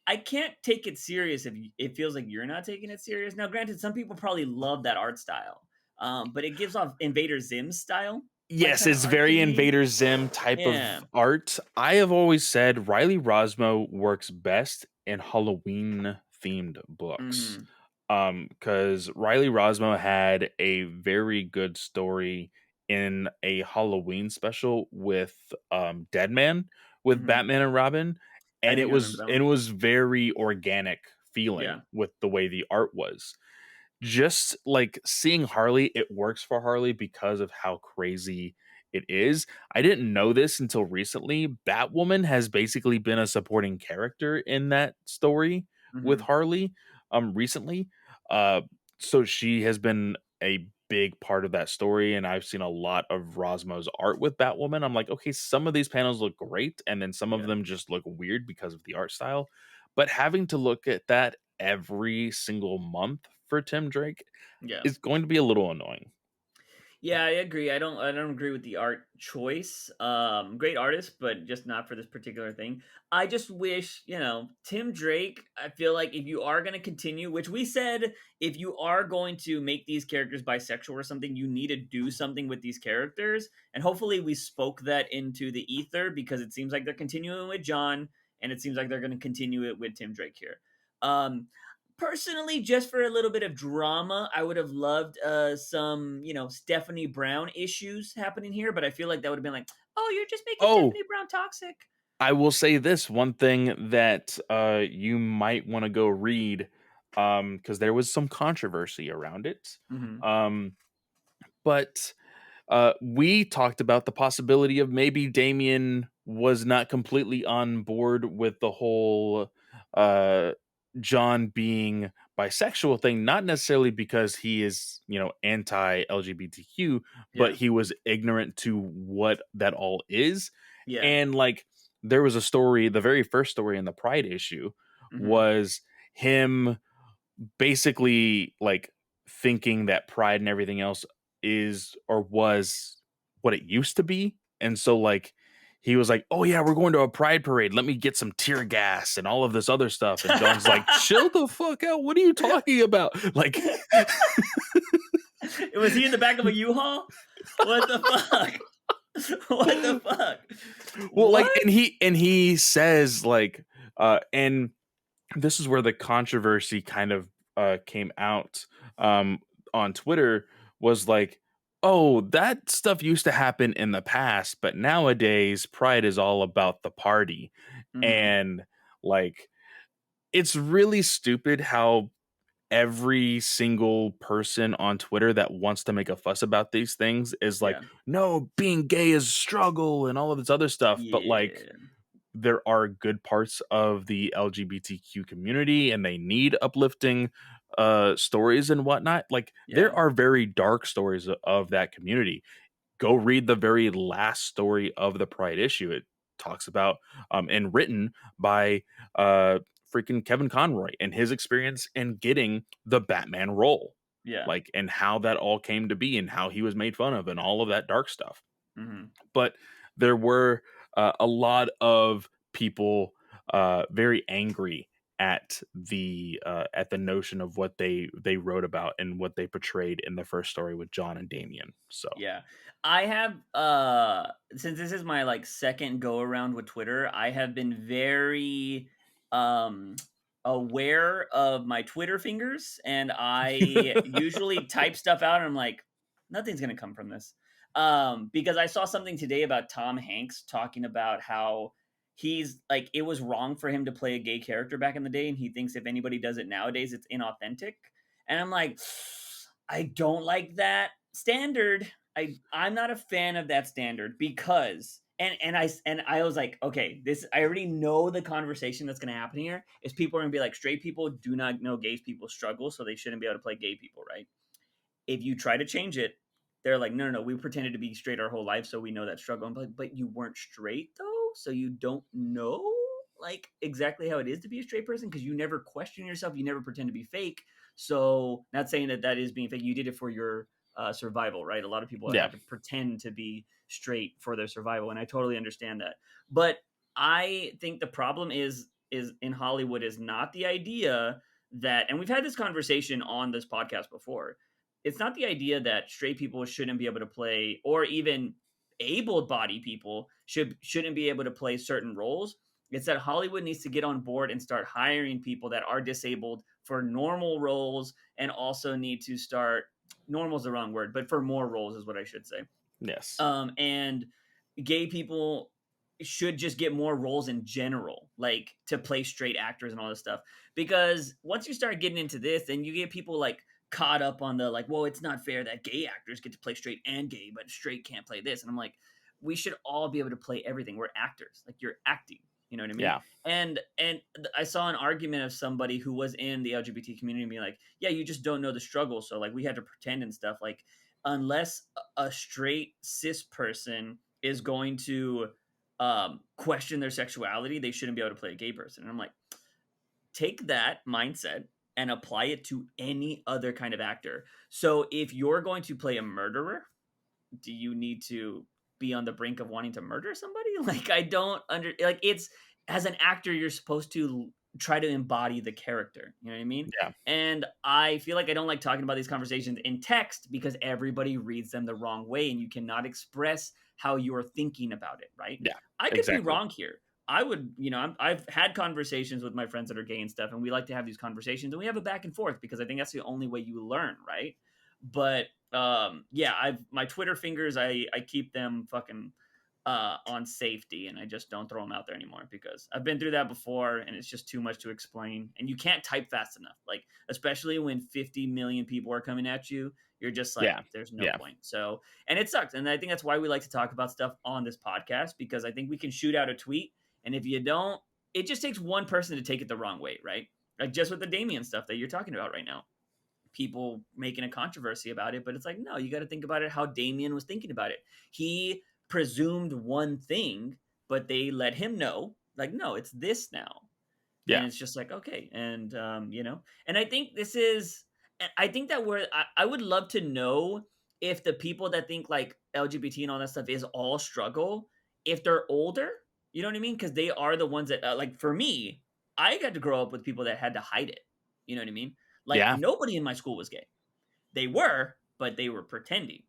I can't take it serious if it feels like you're not taking it serious. Now granted some people probably love that art style. But it gives off Invader Zim's style like Yes, kind of it's art to very me. Invader Zim type Yeah. of art. I have always said Riley Rosmo works best in Halloween themed books. Mhm. Because Riley Rosmo had a very good story in a Halloween special with Deadman with Mhm. Batman and Robin. I And think I remember that it one. was very organic feeling Yeah. with the way the art was. Just like seeing Harley, it works for Harley because of how crazy it is. I didn't know this until recently. Batwoman has basically been a supporting character in that story with Mhm. Harley recently. Uh so she has been a big part of that story, and I've seen a lot of Rosmo's art with Batwoman. I'm like, okay, some of these panels look great and then some of Yeah. them just look weird because of the art style. But having to look at that every single month for Tim Drake Yeah. is going to be a little annoying. Yeah, I agree. I don't agree with the art choice. Great artist, but just not for this particular thing. I just wish, Tim Drake, I feel like if you are going to continue, which we said if you are going to make these characters bisexual or something, you need to do something with these characters. And hopefully we spoke that into the ether because it seems like they're continuing with John and it seems like they're going to continue it with Tim Drake here. Um Personally, just for a little bit of drama, I would have loved some, Stephanie Brown issues happening here, but I feel like that would have been like, oh, you're just making Oh, Stephanie Brown toxic. I will say this one thing that you might want to go read, because there was some controversy around it. Hmm. Um, but we talked about the possibility of maybe Damien was not completely on board with the whole uh, John being bisexual thing, not necessarily because he is, anti LGBTQ, but Yeah. he was ignorant to what that all is. Yeah. And like, there was a story, the very first story in the Pride issue Hmm. was him. basically like thinking that pride and everything else is or was what it used to be. And so like he was like, "Oh yeah, we're going to a pride parade. Let me get some tear gas and all of this other stuff." And John's like, "Chill the fuck out. What are you talking about?" Like Was he in the back of a U-Haul? What the fuck? What the fuck? well like What? and he says like and this is where the controversy kind of came out um, on Twitter was like, oh, that stuff used to happen in the past, but nowadays Pride is all about the party. Mhm. And like, it's really stupid how every single person on Twitter that wants to make a fuss about these things is like, Yeah. no, being gay is a struggle and all of this other stuff. But like, Yeah. there are good parts of the LGBTQ community and they need uplifting stories and whatnot. Like there Yeah. are very dark stories of that community. Go read the very last story of the Pride issue. It talks about and written by freaking Kevin Conroy and his experience in getting the Batman role. Yeah. Like and how that all came to be and how he was made fun of and all of that dark stuff. Mhm. But there were a lot of people very angry at the notion of what they wrote about and what they portrayed in the first story with John and Damien. So Yeah. I have since this is my like second go around with Twitter, I have been very um aware of my Twitter fingers, and I usually type stuff out and I'm like nothing's going to come from this. Because I saw something today about Tom Hanks talking about how he's like it was wrong for him to play a gay character back in the day, and he thinks if anybody does it nowadays it's inauthentic. And I'm like I don't like that standard. I'm not a fan of that standard because and I was like, okay, this I already know the conversation that's going to happen here is people are going to be like, straight people do not know gay people struggle, so they shouldn't be able to play gay people, right? If you try to change it, they're like, no, no, no, we pretended to be straight our whole life, so we know that struggle. I'm like, but you weren't straight though, so you don't know like exactly how it is to be a straight person because you never question yourself, you never pretend to be fake. So, not saying that that is being fake. You did it for your survival, right? A lot of people yeah, have to pretend to be straight for their survival, and I totally understand that. But I think the problem is in Hollywood is not the idea that, and we've had this conversation on this podcast before, it's not the idea that straight people shouldn't be able to play, or even able-bodied people shouldn't be able to play certain roles. It's that Hollywood needs to get on board and start hiring people that are disabled for normal roles, and also need to start, normal is the wrong word, but for more roles is what I should say. yes, And gay people should just get more roles in general, like to play straight actors and all this stuff. Because once you start getting into this, then you get people like caught up on the like, well, it's not fair that gay actors get to play straight and gay, but straight can't play this. And I'm like, we should all be able to play everything. We're actors, like you're acting. You know what I mean? yeah, And I saw an argument of somebody who was in the LGBT community being like, yeah, you just don't know the struggle. So like we had to pretend and stuff. Like unless a straight cis person is going to question their sexuality, they shouldn't be able to play a gay person. And I'm like, take that mindset and apply it to any other kind of actor. So if you're going to play a murderer, do you need to be on the brink of wanting to murder somebody? Like I don't under like it's as an actor you're supposed to try to embody the character. You know what I mean? yeah, And I feel like I don't like talking about these conversations in text because everybody reads them the wrong way and you cannot express how you're thinking about it, right? yeah, I could be exactly. wrong here. I would, I've had conversations with my friends that are gay and stuff, and we like to have these conversations and we have a back and forth because I think that's the only way you learn, right? But yeah, I've my Twitter fingers, I keep them fucking on safety, and I just don't throw them out there anymore because I've been through that before and it's just too much to explain, and you can't type fast enough, like especially when 50 million people are coming at you, you're just like Yeah, there's no yeah, point. So, and it sucks, and I think that's why we like to talk about stuff on this podcast, because I think we can shoot out a tweet, and if you don't, it just takes one person to take it the wrong way, right? Like just with the Damien stuff that you're talking about right now, people making a controversy about it, but it's like, no, you got to think about it how Damien was thinking about it. He presumed one thing, but they let him know, like, no, it's this now. And Yeah. it's just like, okay. And, and I think this is, I think that I would love to know if the people that think like LGBT and all that stuff is all struggle, if they're older, you know what I mean? Because they are the ones that, like, for me, I got to grow up with people that had to hide it. You know what I mean? Like, Yeah. nobody in my school was gay. They were, but they were pretending.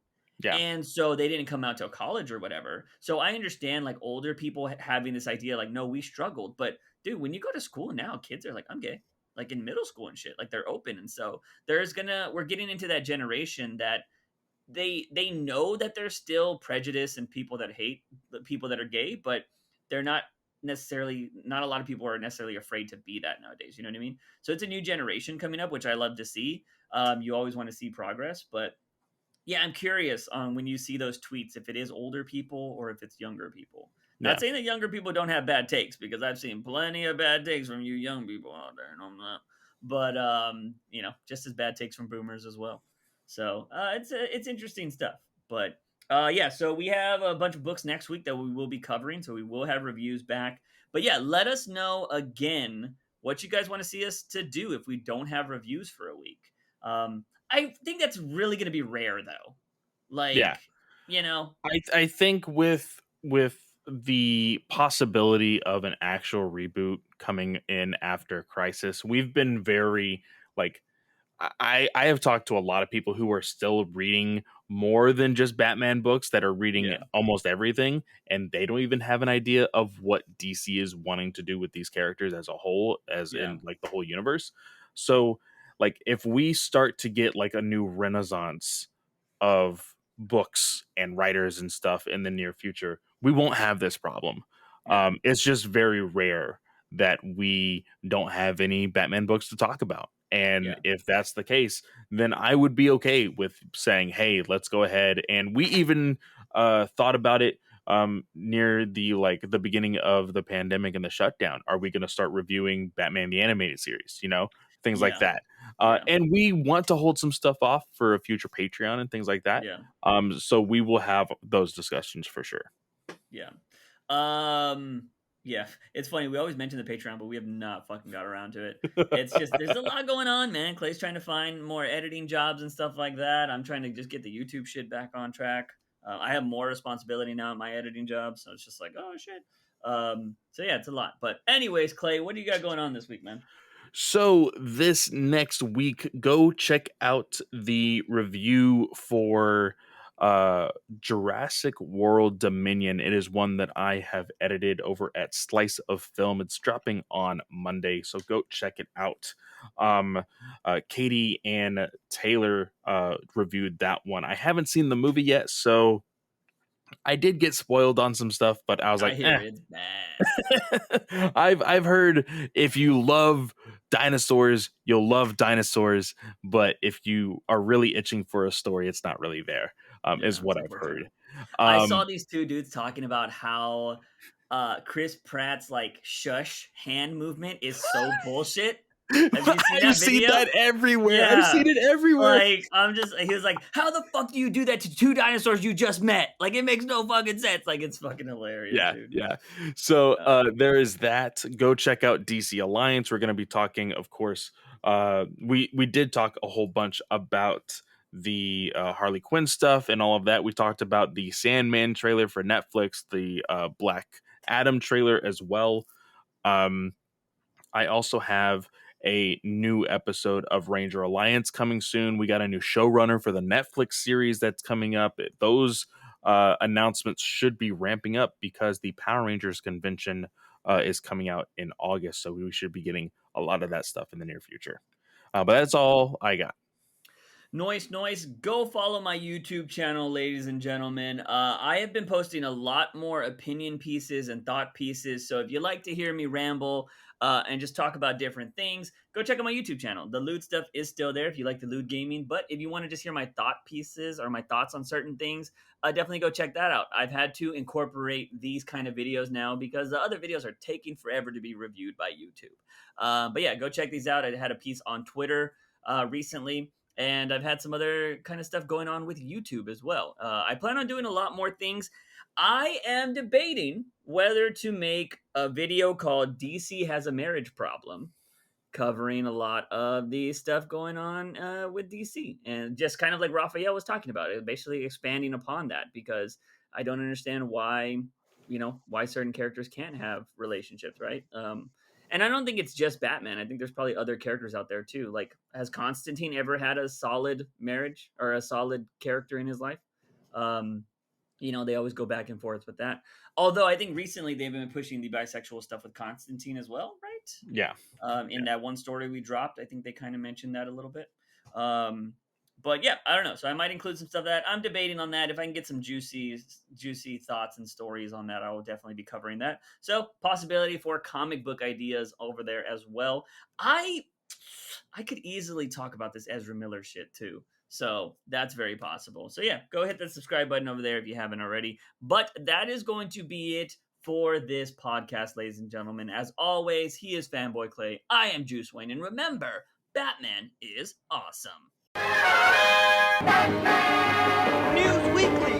Yeah. And so they didn't come out till college or whatever. So I understand like older people having this idea like, no, we struggled. But dude, when you go to school now, kids are like, I'm gay. Like in middle school and shit. Like they're open. And so we're getting into that generation that they know that there's still prejudice and people that hate the people that are gay, but they're not a lot of people are necessarily afraid to be that nowadays. You know what I mean? So it's a new generation coming up, which I love to see. You always want to see progress, but yeah, I'm curious on when you see those tweets if it is older people or if it's younger people. Not Yeah. saying that younger people don't have bad takes because I've seen plenty of bad takes from you young people out there, and I'm not. But just as bad takes from boomers as well. So it's interesting stuff. But yeah, so we have a bunch of books next week that we will be covering. So we will have reviews back. But yeah, let us know again what you guys want to see us to do if we don't have reviews for a week. I think that's really going to be rare, though. Yeah. Like, you know, I think with the possibility of an actual reboot coming in after Crisis, we've been very like I have talked to a lot of people who are still reading more than just Batman books that are reading yeah, almost everything, and they don't even have an idea of what DC is wanting to do with these characters as a whole, as yeah, in like the whole universe. So, like, if we start to get like a new renaissance of books and writers and stuff in the near future, we won't have this problem. yeah, It's just very rare that we don't have any Batman books to talk about. And yeah, if that's the case, then I would be okay with saying, "Hey, let's go ahead." And we even thought about it near the beginning of the pandemic and the shutdown. Are we going to start reviewing Batman the animated series? Things like yeah, that. yeah, And we want to hold some stuff off for a future Patreon and things like that. yeah, So we will have those discussions for sure. yeah. Um, yeah. It's funny. We always mention the Patreon, but we have not fucking got around to it. It's just there's a lot going on, man. Clay's trying to find more editing jobs and stuff like that. I'm trying to just get the YouTube shit back on track. I have more responsibility now in my editing job, so it's just like, oh shit. So yeah, it's a lot. But anyways, Clay, what do you got going on this week, man? So this next week, go check out the review for Jurassic World Dominion. It is one that I have edited over at Slice of Film. It's dropping on Monday, so go check it out. Katie and Taylor reviewed that one. I haven't seen the movie yet, so I did get spoiled on some stuff, but I was I like, hear eh. it's bad. I've heard if you love dinosaurs, you'll love dinosaurs, but if you are really itching for a story, it's not really there. Is Yeah, it's what I've unfortunate. heard. I saw Um, these two dudes talking about how Chris Pratt's like shush hand movement is so bullshit. Have you seen I've that seen video? that everywhere. I've Yeah. seen it everywhere. Like he was like, "How the fuck do you do that to two dinosaurs you just met? Like it makes no fucking sense." Like it's fucking hilarious, Yeah, dude. yeah. So Uh, there is that. Go check out DC Alliance. We're going to be talking, of course. We did talk a whole bunch about the Harley Quinn stuff and all of that. We talked about the Sandman trailer for Netflix, the Black Adam trailer as well. Um, I also have a new episode of Ranger Alliance coming soon. We got a new showrunner for the Netflix series that's coming up. Those announcements should be ramping up because the Power Rangers convention is coming out in August. So we should be getting a lot of that stuff in the near future. But that's all I got. Noise. Go follow my YouTube channel, ladies and gentlemen. I have been posting a lot more opinion pieces and thought pieces. So if you like to hear me ramble and just talk about different things, go check out my YouTube channel. The lewd stuff is still there if you like the lewd gaming. But if you want to just hear my thought pieces or my thoughts on certain things, definitely go check that out. I've had to incorporate these kind of videos now because the other videos are taking forever to be reviewed by YouTube. But yeah, go check these out. I had a piece on Twitter recently And I've had some other kind of stuff going on with YouTube as well. I plan on doing a lot more things. I am debating whether to make a video called DC Has a Marriage Problem, covering a lot of the stuff going on with DC, and just kind of like Raphael was talking about it, basically expanding upon that because I don't understand why why certain characters can't have relationships, right? And I don't think it's just Batman. I think there's probably other characters out there too. Like, has Constantine ever had a solid marriage or a solid character in his life? Um, they always go back and forth with that. Although I think recently they've been pushing the bisexual stuff with Constantine as well, right? Yeah. In that one story we dropped, I think they kind of mentioned that a little bit. But yeah, I don't know. So I might include some stuff that I'm debating on that. If I can get some juicy thoughts and stories on that, I will definitely be covering that. So possibility for comic book ideas over there as well. I could easily talk about this Ezra Miller shit too. So that's very possible. So yeah, go hit the subscribe button over there if you haven't already. But that is going to be it for this podcast, ladies and gentlemen. As always, he is Fanboy Clay. I am Juice Wayne. And remember, Batman is awesome. News Weekly.